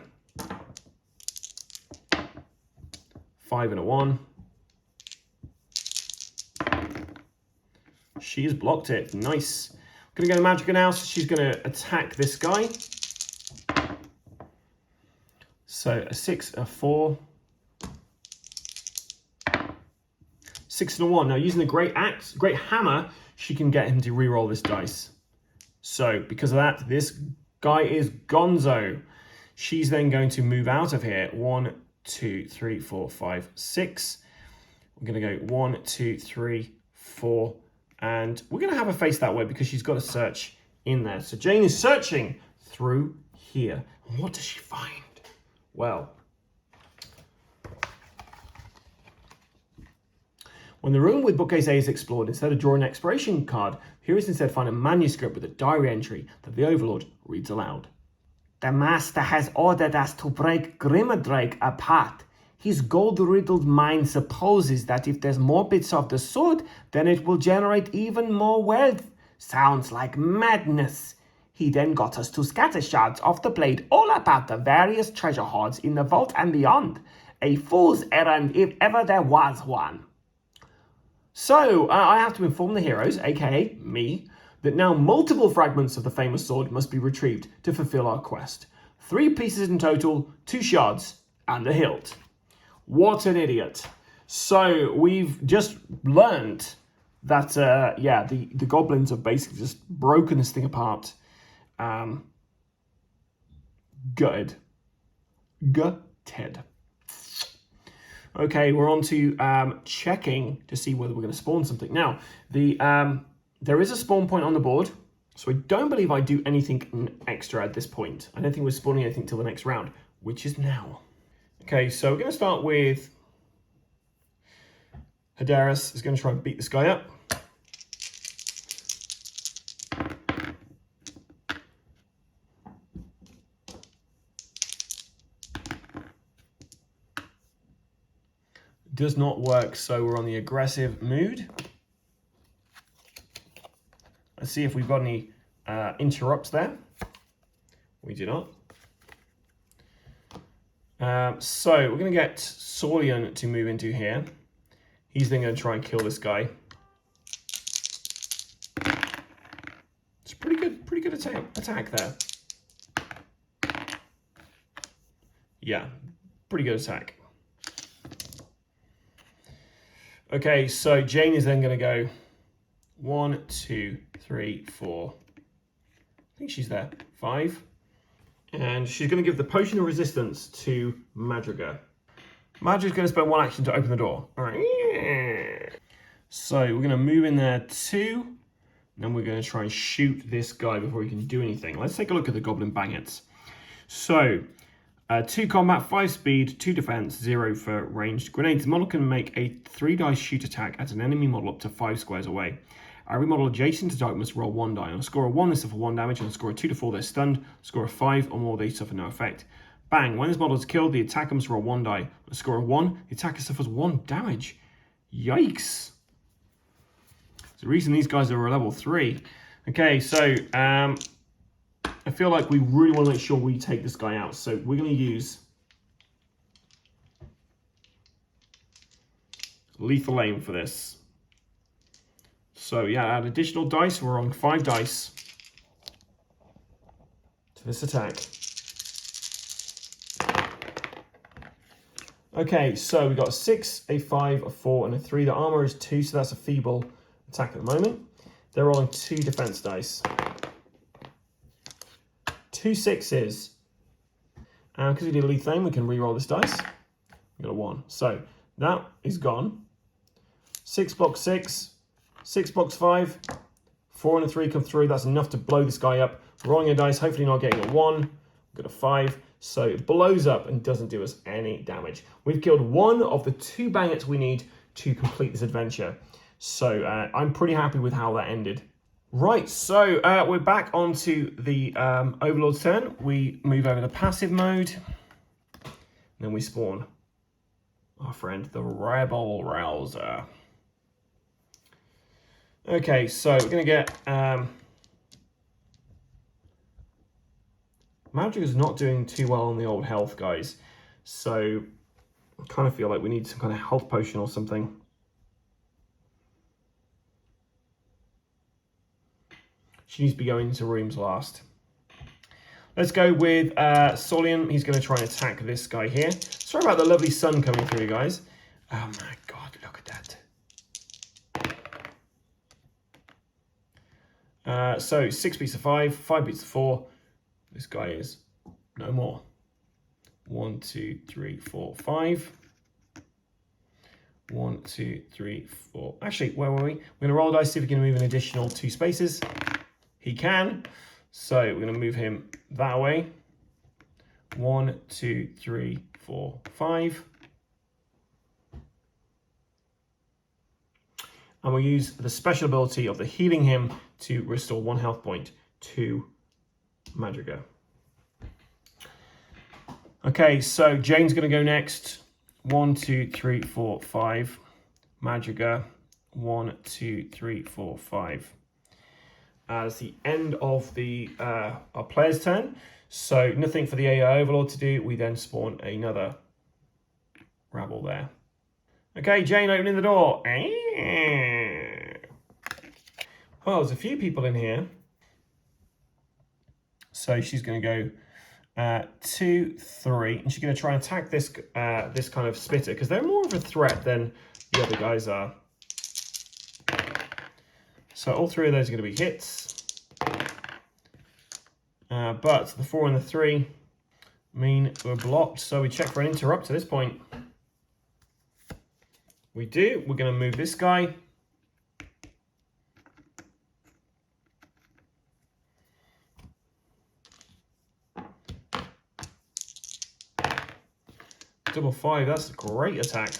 5 and a 1. She has blocked it. Nice. Going to go to Madrigal now, so she's going to attack this guy. So a 6, a 4, 6 and a 1. Now using the Great Hammer, she can get him to reroll this dice. So because of that, this guy is gonzo. She's then going to move out of here. 1, 2, 3, 4, 5, 6. We're going to go 1, 2, 3, 4. And we're going to have her face that way because she's got a search in there. So Jane is searching through here. And what does she find? Well, when the room with bookcase A is explored, instead of drawing an exploration card, heroes instead find a manuscript with a diary entry that the Overlord reads aloud. The Master has ordered us to break Glimmer apart. His gold-riddled mind supposes that if there's more bits of the sword, then it will generate even more wealth. Sounds like madness. He then got us to scatter shards of the blade all about the various treasure hoards in the vault and beyond. A fool's errand if ever there was one. So, I have to inform the heroes, aka me, that now multiple fragments of the famous sword must be retrieved to fulfill our quest. 3 pieces in total, 2 shards, and a hilt. What an idiot. So we've just learned that, the goblins have basically just broken this thing apart. Gutted. Okay, we're on to checking to see whether we're going to spawn something. Now, there is a spawn point on the board, so I don't believe I do anything extra at this point. I don't think we're spawning anything till the next round, which is now. Okay, so we're going to start with Hadaris is going to try and beat this guy up. Does not work, so we're on the aggressive mood. Let's see if we've got any interrupts there. We do not. So we're going to get Saulian to move into here. He's then going to try and kill this guy. It's pretty good attack there. Yeah, pretty good attack. Okay, so Jane is then going to go 1, 2, 3, 4. I think she's there. 5. And she's going to give the potion of resistance to Madriga. Madriga's going to spend 1 action to open the door. All right. So we're going to move in there 2. And then we're going to try and shoot this guy before he can do anything. Let's take a look at the Goblin Baggets. So 2 combat, 5 speed, 2 defense, 0 for ranged grenades. The model can make a 3 dice shoot attack at an enemy model up to 5 squares away. Every model adjacent to target must roll 1 die. On a score of 1, they suffer 1 damage. On a score of 2 to 4, they're stunned. On a score of 5 or more, they suffer no effect. Bang! When this model is killed, the attacker must roll 1 die. On a score of 1, the attacker suffers 1 damage. Yikes! There's a reason these guys are a level 3. Okay, so I feel like we really want to make sure we take this guy out. So we're going to use Lethal Aim for this. So yeah, add additional dice. We're on 5 dice to this attack. Okay, so we got a 6, a 5, a 4, and a 3. The armor is 2, so that's a feeble attack at the moment. They're rolling 2 defense dice. 2 6s. And because we did lethal aim, we can re-roll this dice. We got a 1. So that is gone. 6 blocks 6. 6 blocks 5. 4 and a 3 come through. That's enough to blow this guy up. Rolling a dice, hopefully not getting a 1. We've got a 5. So it blows up and doesn't do us any damage. We've killed 1 of the 2 Baggets we need to complete this adventure. So I'm pretty happy with how that ended. Right, so we're back onto the Overlord's turn. We move over to passive mode. And then we spawn our friend, the Rebel Rouser. Okay, so we're going to get... Magic is not doing too well on the old health, guys. So I kind of feel like we need some kind of health potion or something. She needs to be going into rooms last. Let's go with Saulian. He's going to try and attack this guy here. Sorry about the lovely sun coming through, guys. Oh my god, look at that. So 6 beats to 5, 5 beats to 4. This guy is no more. 1, 2, 3, 4, 5. 1, 2, 3, 4. Actually, where were we? We're going to roll dice, see if we can move an additional 2 spaces. He can. So we're going to move him that way. 1, 2, 3, 4, 5. And we'll use the special ability of the healing him to restore 1 health point to Madriga. Okay, so Jane's going to go next. 1, 2, 3, 4, 5. Madriga. 1, 2, 3, 4, 5. As the end of the our player's turn. So nothing for the AI Overlord to do. We then spawn another rabble there. Okay, Jane opening the door. Well, there's a few people in here. So she's going to go 2, 3, and she's going to try and attack this this kind of spitter because they're more of a threat than the other guys are. So all 3 of those are going to be hits. But the 4 and the 3 mean we're blocked. So we check for an interrupt at this point. We do. We're going to move this guy. Double 5, that's a great attack.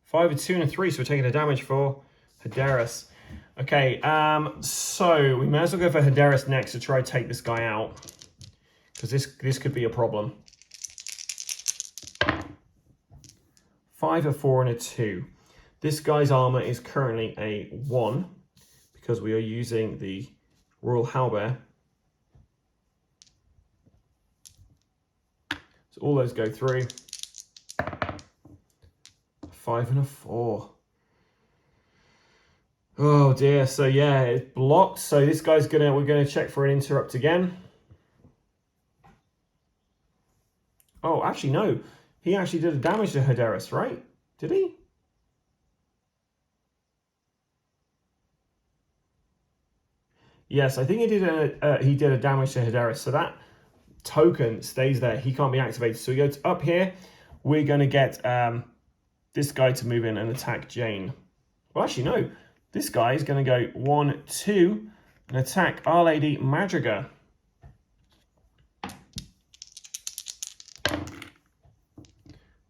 5, a 2, and a 3, so we're taking a damage for Hadaris. Okay, so we may as well go for Hadaris next to try to take this guy out, because this could be a problem. 5, a 4, and a 2. This guy's armor is currently a 1, because we are using the Royal Halberd. So all those go through. 5 and a 4. Oh dear, so yeah, it's blocked. So this guy's we're gonna check for an interrupt again. Oh, actually no. He actually did a damage to Hadaris, right? Did he? Yes, I think he did a damage to Hadaris. So that token stays there. He can't be activated. So we go up here. We're going to get this guy to move in and attack Jane. Well, actually, no. This guy is going to go 1, 2, and attack Our Lady Madriga.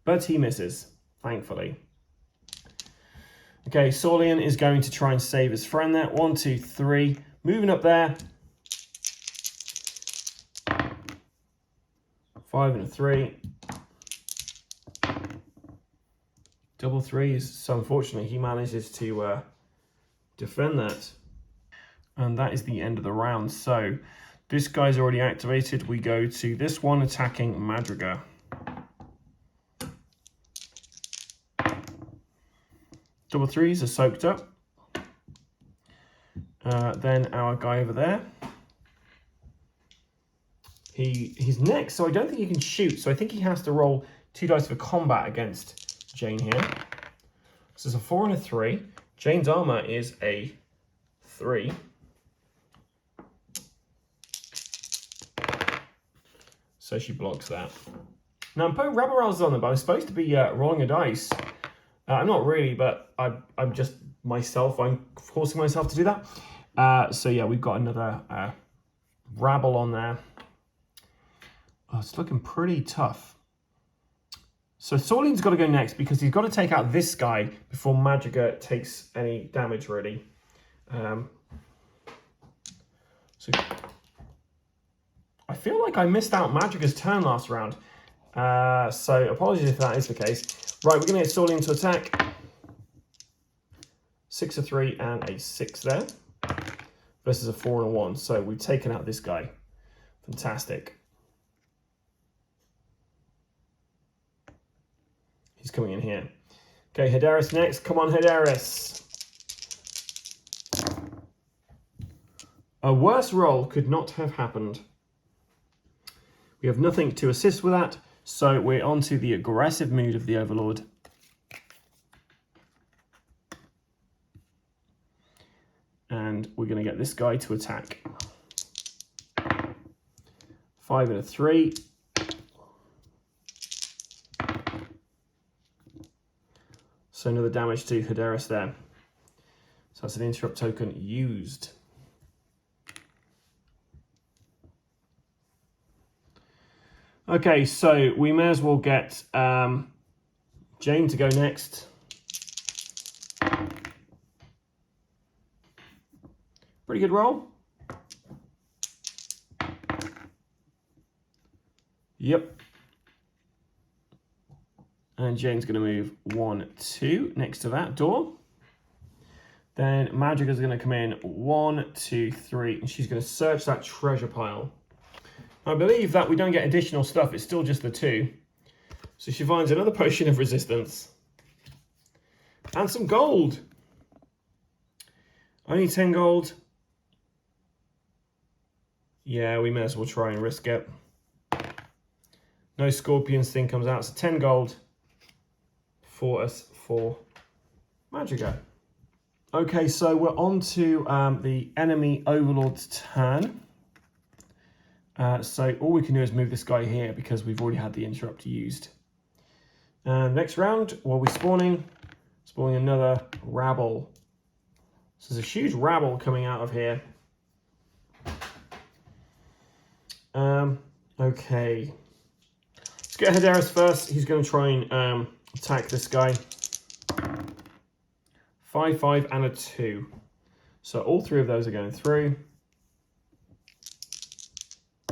But he misses, thankfully. Okay, Saulian is going to try and save his friend there. 1, 2, 3. Moving up there. 5 and a 3. Double 3s. So unfortunately, he manages to defend that. And that is the end of the round. So this guy's already activated. We go to this one attacking Madriga. Double 3s are soaked up. Then our guy over there. He's next, so I don't think he can shoot. So I think he has to roll 2 dice for combat against Jane here. This is a 4 and a 3. Jane's armor is a 3. So she blocks that. Now I'm putting rubber rolls on them, but I'm supposed to be rolling a dice. I'm not really, but I'm just myself. I'm forcing myself to do that. So yeah, we've got another rabble on there. Oh, it's looking pretty tough. So Saulian's got to go next because he's got to take out this guy before Madriga takes any damage, really. So I feel like I missed out Madriga's turn last round. So apologies if that is the case. Right, we're going to get Saulian to attack. 6, a 3, and a 6 there. Versus a 4 and a 1. So we've taken out this guy. Fantastic. He's coming in here. Okay, Hadaris next. Come on, Hadaris. A worse roll could not have happened. We have nothing to assist with that, so we're on to the aggressive mood of the Overlord. And we're going to get this guy to attack. 5 and a 3. So another damage to Hadaris there. So that's an interrupt token used. Okay, so we may as well get Jane to go next. Pretty good roll. Yep. And Jane's going to move 1, 2 next to that door. Then Madriga's going to come in 1, 2, 3, and she's going to search that treasure pile. I believe that we don't get additional stuff, it's still just the 2. So she finds another potion of resistance. And some gold. Only 10 gold. Yeah, we may as well try and risk it. No Scorpion's thing comes out, so 10 gold for us for Madriga. Okay, so we're on to the enemy Overlord's turn. So all we can do is move this guy here because we've already had the interrupt used. And next round, what are we spawning? Spawning another rabble. So there's a huge rabble coming out of here. Okay. Let's get Hadaris first. He's going to try and attack this guy. 5, 5, and a 2. So all 3 of those are going through.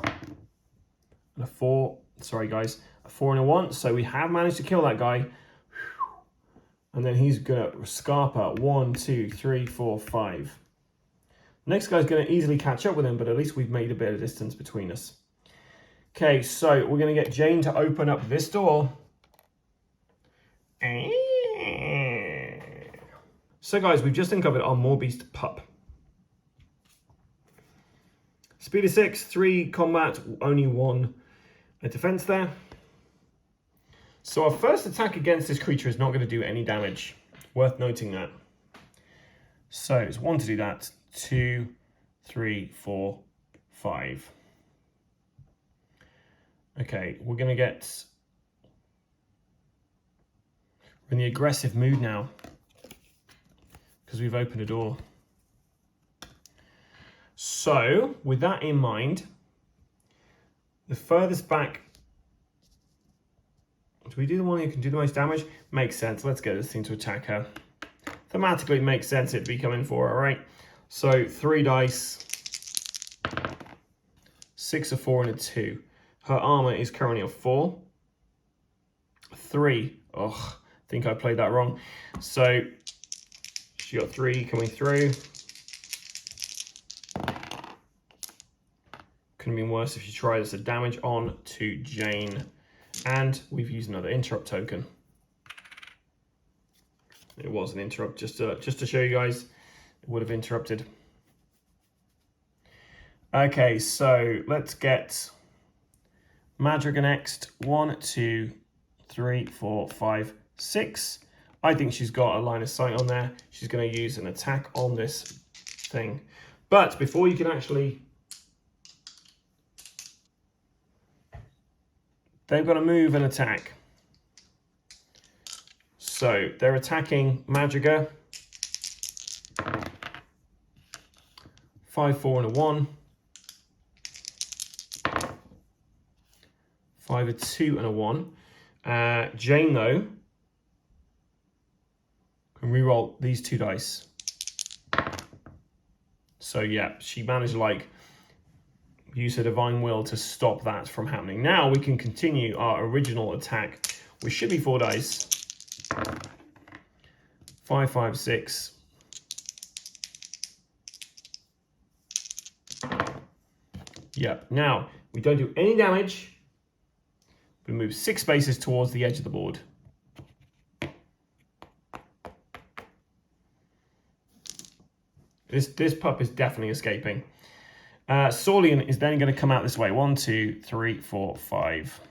And a 4. Sorry, guys. A 4 and a 1. So we have managed to kill that guy. And then he's going to scarper 1, 2, 3, 4, 5. Next guy's going to easily catch up with him, but at least we've made a bit of distance between us. Okay, so we're going to get Jane to open up this door. So guys, we've just uncovered our Moorbeast pup. Speed of 6, 3 combat, only 1 defense there. So our first attack against this creature is not going to do any damage. Worth noting that. So it's 1 to do that, 2, 3, 4, 5. Okay, we're going to get... We're in the aggressive mood now. Because we've opened a door. So, with that in mind, the furthest back... Do we do the one who can do the most damage? Makes sense. Let's get this thing to attack her. Thematically, it makes sense it'd be coming for her, right? So, 3 dice. 6, a 4, and a 2. Her armor is currently a 4. 3. Ugh, I think I played that wrong. So, she got 3 coming through. Couldn't have been worse if she tried us a damage on to Jane. And we've used another interrupt token. It was an interrupt, just to show you guys, it would have interrupted. Okay, so let's get Madriga next. 1, 2, 3, 4, 5, 6. I think she's got a line of sight on there. She's going to use an attack on this thing. But before you can actually... They've got to move and attack. So they're attacking Madriga. 5, 4, and a 1. 5, a 2, and a 1. Jane, though, can reroll these 2 dice. So yeah, she managed to like use her divine will to stop that from happening. Now we can continue our original attack, which should be 4 dice. 5, 5, 6. Yep. Now we don't do any damage. We move 6 spaces towards the edge of the board. This pup is definitely escaping. Saurian is then going to come out this way. 1, 2, 3, 4, 5.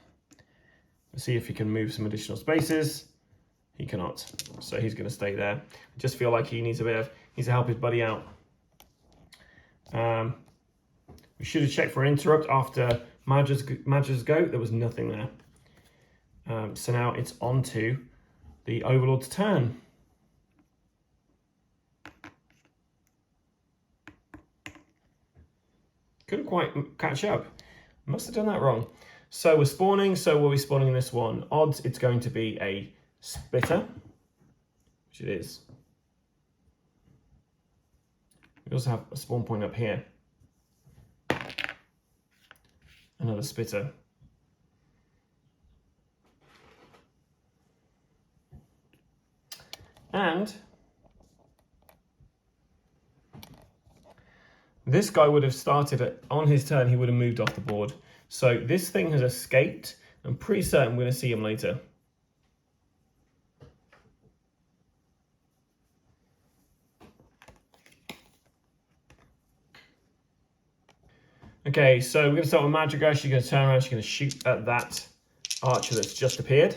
Let's see if he can move some additional spaces. He cannot, so he's going to stay there. I just feel like he needs to help his buddy out. We should have checked for an interrupt after Madra's go. There was nothing there. So now it's on to the Overlord's turn. Couldn't quite catch up. Must have done that wrong. So we're spawning. So we'll be spawning in this one. Odds, it's going to be a spitter, which it is. We also have a spawn point up here. Another spitter. And this guy would have started on his turn, he would have moved off the board. So this thing has escaped. I'm pretty certain we're going to see him later. Okay, so we're going to start with Madriga. She's going to turn around, she's going to shoot at that archer that's just appeared.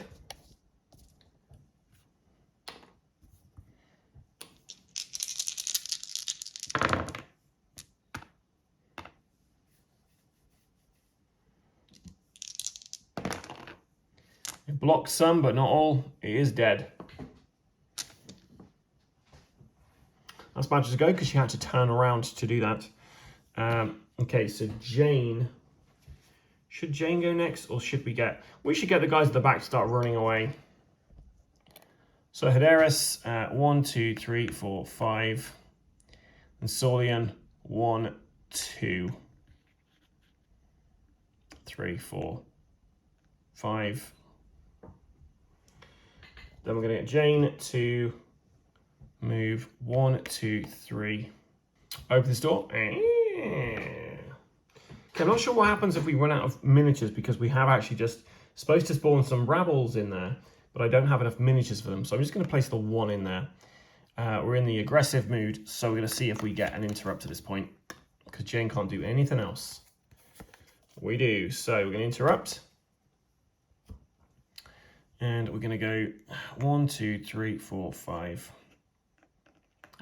blocked some, but not all. It is dead. That's Badger's go because she had to turn around to do that. Okay, so Jane. Should Jane go next, or should we get... We should get the guys at the back to start running away. So Hadaris, 1, 2, 3, 4, 5. And Saulian, 1, 2, 3, 4, 5. Then we're going to get Jane to move 1, 2, 3. Open this door. Okay, I'm not sure what happens if we run out of miniatures because we have actually just supposed to spawn some rabbles in there, but I don't have enough miniatures for them. So I'm just going to place the 1 in there. We're in the aggressive mood, so we're going to see if we get an interrupt at this point because Jane can't do anything else. We do. So we're going to interrupt. And we're going to go 1, 2, 3, 4, 5.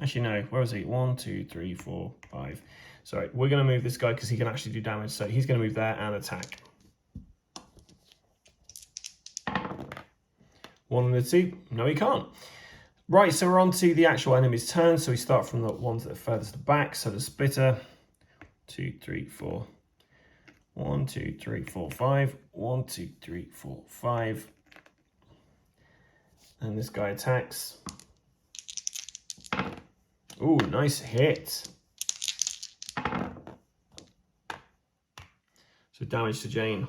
Actually, no. Where is he? 1, 2, 3, 4, 5. Sorry, we're going to move this guy because he can actually do damage. So he's going to move there and attack. 1 and a 2. No, he can't. Right, so we're on to the actual enemy's turn. So we start from the ones that are furthest back. So the splitter. 2, 3, 4. 1, 2, 3, 4, 5. 1, 2, 3, 4, 5. And this guy attacks. Ooh, nice hit. So damage to Jane.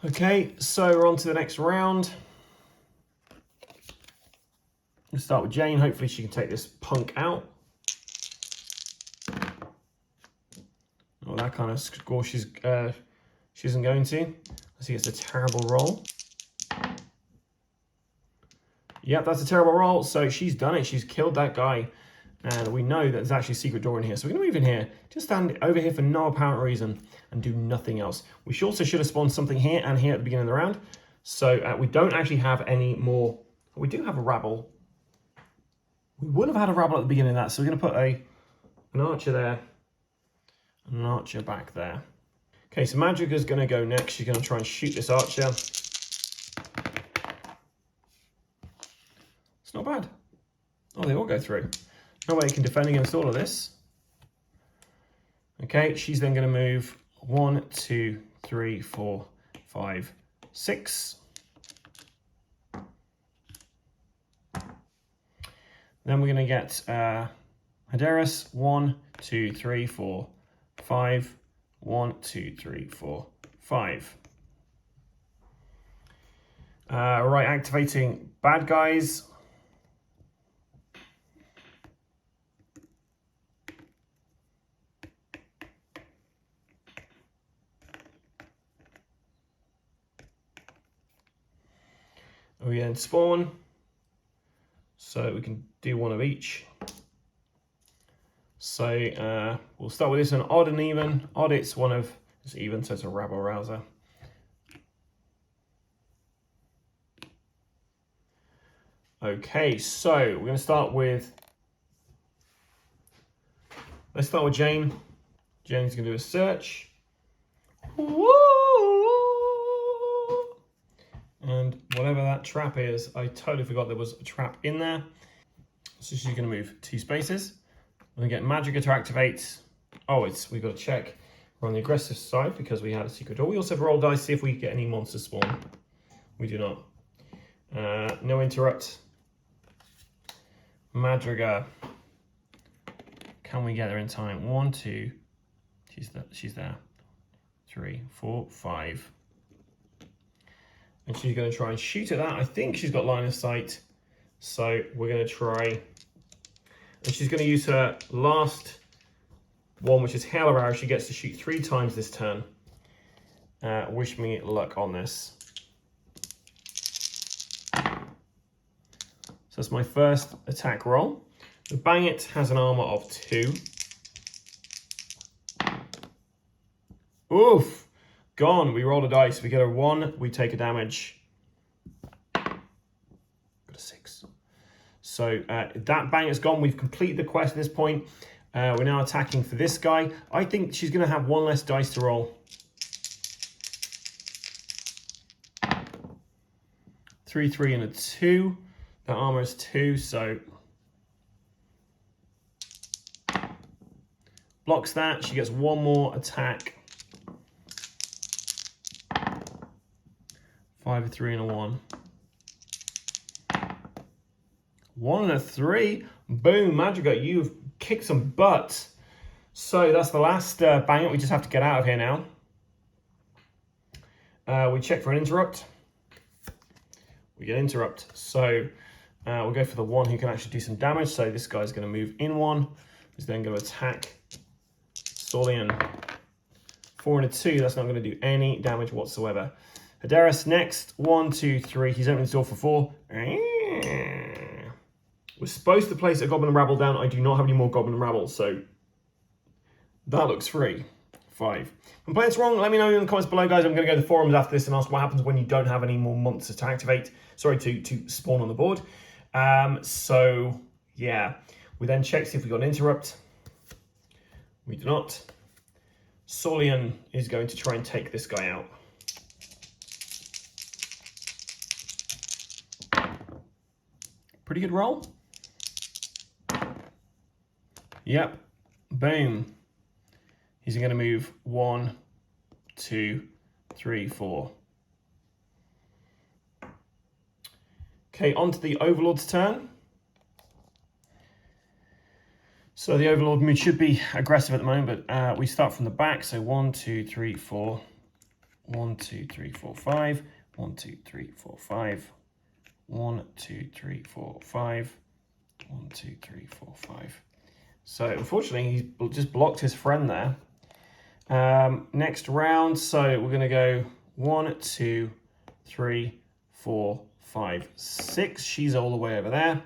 Okay, so we're on to the next round. We'll start with Jane. Hopefully she can take this punk out. Oh, that kind of score she isn't going to. I see it's a terrible roll. Yep, that's a terrible roll. So she's done it. She's killed that guy. And we know that there's actually a secret door in here. So we're going to move in here. Just stand over here for no apparent reason and do nothing else. We also should have spawned something here and here at the beginning of the round. So we don't actually have any more. We do have a rabble. We would have had a rabble at the beginning of that. So we're going to put an archer there. An archer back there. Okay, so Madriga's going to go next. She's going to try and shoot this archer. It's not bad. Oh, they all go through. No way you can defend against all of this. Okay, she's then going to move 1, 2, 3, 4, 5, 6. Then we're going to get Hadaris 1, 2, 3, 4, 5. 1, 2, 3, 4, 5. Right, activating bad guys. We then spawn. So we can do one of each. So we'll start with this one, odd and even. Odd, it's even, so it's a rabble rouser. Okay, so we're going to start with, let's start with Jane. Jane's going to do a search. Woo! And whatever that trap is, I totally forgot there was a trap in there. So she's going to move 2 spaces. We're going to get Madriga to activate. Oh, we've got to check. We're on the aggressive side because we had a secret door. We also have roll dice, see if we get any monsters spawn. We do not. No interrupt. Madriga. Can we get her in time? 1, 2. She's there. 3, 4, 5. And she's going to try and shoot at that. I think she's got line of sight. So we're going to try. And she's going to use her last one, which is Hail Arrow. She gets to shoot 3 times this turn. Wish me luck on this. So that's my first attack roll. The Bang It has an armor of 2. Oof! Gone. We roll a dice. We get a 1. We take a damage. Got a 6. So that Bang It's gone. We've completed the quest at this point. We're now attacking for this guy. I think she's going to have 1 less dice to roll. 3, 3, and a 2. That armor is 2, so blocks that. She gets 1 more attack. 5, a 3, and a 1. 1 and a 3. Boom, Magica, you've kicked some butt. So that's the last banger. We just have to get out of here now. We check for an interrupt. We get interrupt. So we'll go for the one who can actually do some damage. So this guy's going to move in 1. He's then going to attack Solian. 4 and a 2. That's not going to do any damage whatsoever. Hadaris next. 1, 2, 3. He's opening the door for 4. We're supposed to place a Goblin Rabble down. I do not have any more Goblin Rabble, so that looks free. 5. If I'm playing this wrong, let me know in the comments below, guys. I'm going to go to the forums after this and ask what happens when you don't have any more monsters to activate. Sorry, to spawn on the board. So, yeah. We then check, see if we got an interrupt. We do not. Solian is going to try and take this guy out. Pretty good roll. Yep. Boom. He's going to move 1, 2, 3, 4. Okay, on to the Overlord's turn. So the Overlord mood should be aggressive at the moment, but we start from the back. So 1, 2, 3, 4. 1, 2, 3, 4, 5. 1, 2, 3, 4, 5. 1, 2, 3, 4, 5. 1, 2, 3, 4, 5. So unfortunately, he's just blocked his friend there. Next round, so we're going to go 1, 2, 3, 4, 5, 6. She's all the way over there.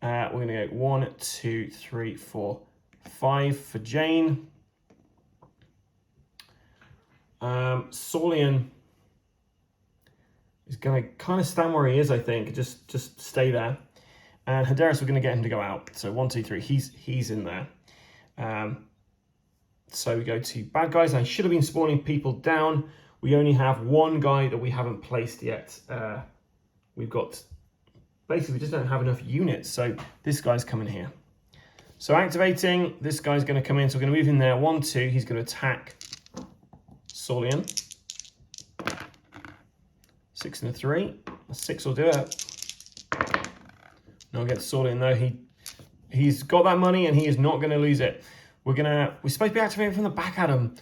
We're going to go 1, 2, 3, 4, 5 for Jane. Solian is going to kind of stand where he is, I think. Just stay there. And Hadaris, we're going to get him to go out. So 1, 2, 3. He's in there. So we go to bad guys. I should have been spawning people down. We only have one guy that we haven't placed yet. We've got, basically, we just don't have enough units. So this guy's coming here. So activating, this guy's going to come in. So we're going to move in there. 1, 2. He's going to attack Solian. 6 and a 3. A 6 will do it. No, get Solian though. He's got that money and he is not going to lose it. We're supposed to be activating from the back at him.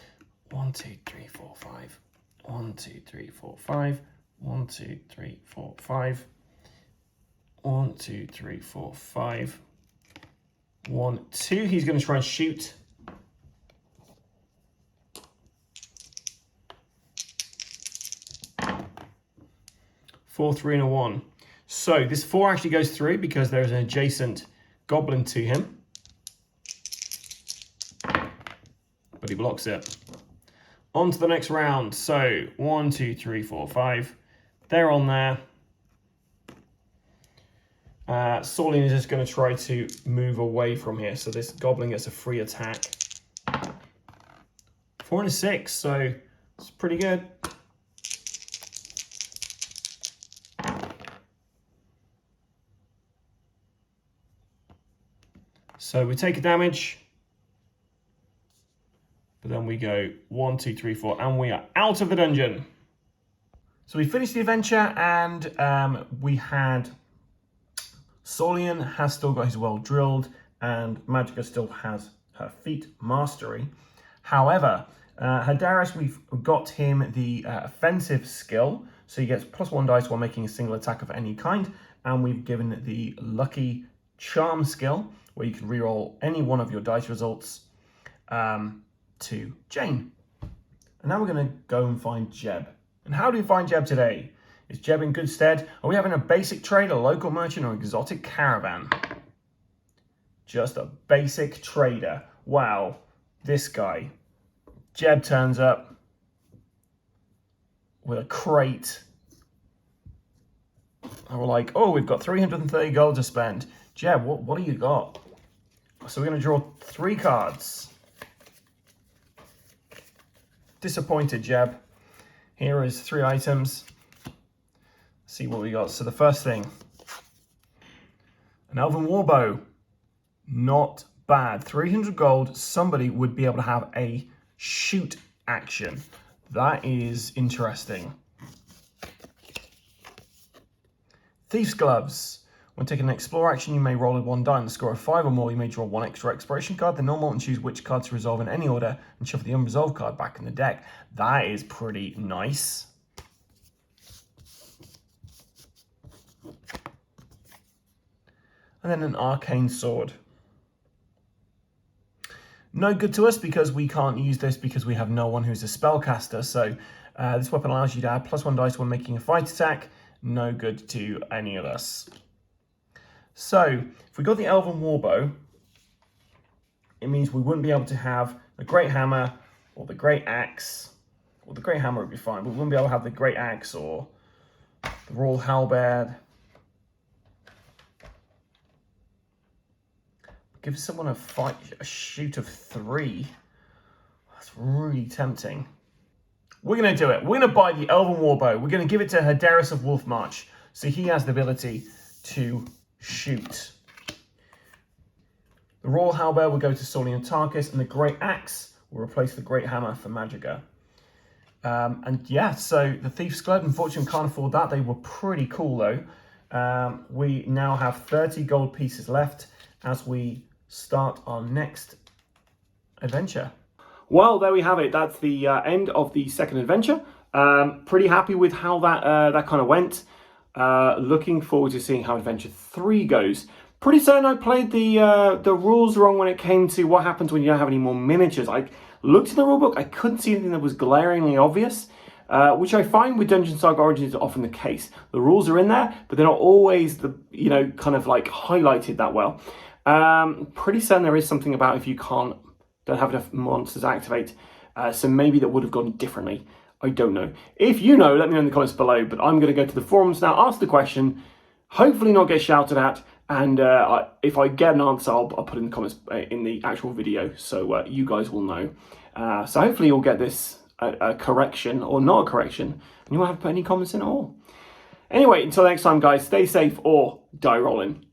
1, 2, 3, 4, 5. 1, 2, 3, 4, 5. 1, 2, 3, 4, 5. 1, 2, 3, 4, 5. 1, 2. He's going to try and shoot. Four, 3, and a 1. So this 4 actually goes through because there is an adjacent goblin to him. But he blocks it. On to the next round. So 1, 2, 3, 4, 5. They're on there. Solian is just going to try to move away from here. So this goblin gets a free attack. 4 and a 6. So it's pretty good. So we take a damage, but then we go 1, 2, 3, 4, and we are out of the dungeon. So we finished the adventure, and we had Solian has still got his well drilled, and Magica still has her feat mastery. However, Hadaris, we've got him the offensive skill, so he gets +1 dice while making a single attack of any kind, and we've given the lucky charm skill, where you can reroll any one of your dice results to Jane. And now we're going to go and find Jeb. And how do we find Jeb today? Is Jeb in good stead? Are we having a basic trade, a local merchant, or exotic caravan? Just a basic trader. Wow, this guy. Jeb turns up with a crate. And we're like, oh, we've got 330 gold to spend. Jeb, what do you got? So we're going to draw 3 cards. Disappointed, Jeb. Here is 3 items. see what we got. So the first thing, an Elven Warbow. Not bad. 300 gold. Somebody would be able to have a shoot action. That is interesting. Thief's Gloves. When taking an explore action, you may roll a 1 die. On the score of 5 or more, you may draw 1 extra exploration card, the normal, and choose which card to resolve in any order, and shuffle the unresolved card back in the deck. That is pretty nice. And then an Arcane Sword. No good to us because we can't use this because we have no one who's a spellcaster. So this weapon allows you to add +1 dice when making a fight attack. No good to any of us. So if we got the Elven Warbow, it means we wouldn't be able to have the Great Hammer or the Great Axe. Well, the Great Hammer would be fine, but we wouldn't be able to have the Great Axe or the Royal Halberd. Give someone a shoot of 3. That's really tempting. We're going to do it. We're going to buy the Elven Warbow. We're going to give it to Hederis of Wolfmarch, so he has the ability to shoot. The Royal Halberd will go to Saulian Tarkus, and the Great Axe will replace the Great Hammer for Magica. And yeah, so the Thief's Gloves, unfortunately, we can't afford that. They were pretty cool, though. We now have 30 gold pieces left as we start our next adventure. Well, there we have it. That's the end of the second adventure. Pretty happy with how that kind of went. Looking forward to seeing how adventure 3 goes. Pretty certain I played the rules wrong when it came to what happens when you don't have any more miniatures. I looked in the rulebook, I couldn't see anything that was glaringly obvious, which I find with Dungeon Saga Origins is often the case. The rules are in there, but they're not always kind of like highlighted that well. Pretty certain there is something about if you don't have enough monsters activate, so maybe that would have gone differently. I don't know. If you know, let me know in the comments below, but I'm going to go to the forums now, ask the question, hopefully not get shouted at, and if I get an answer, I'll put it in the comments in the actual video, so you guys will know. So hopefully you'll get this a correction, or not a correction, and you won't have to put any comments in at all. Anyway, until next time, guys, stay safe or die rolling.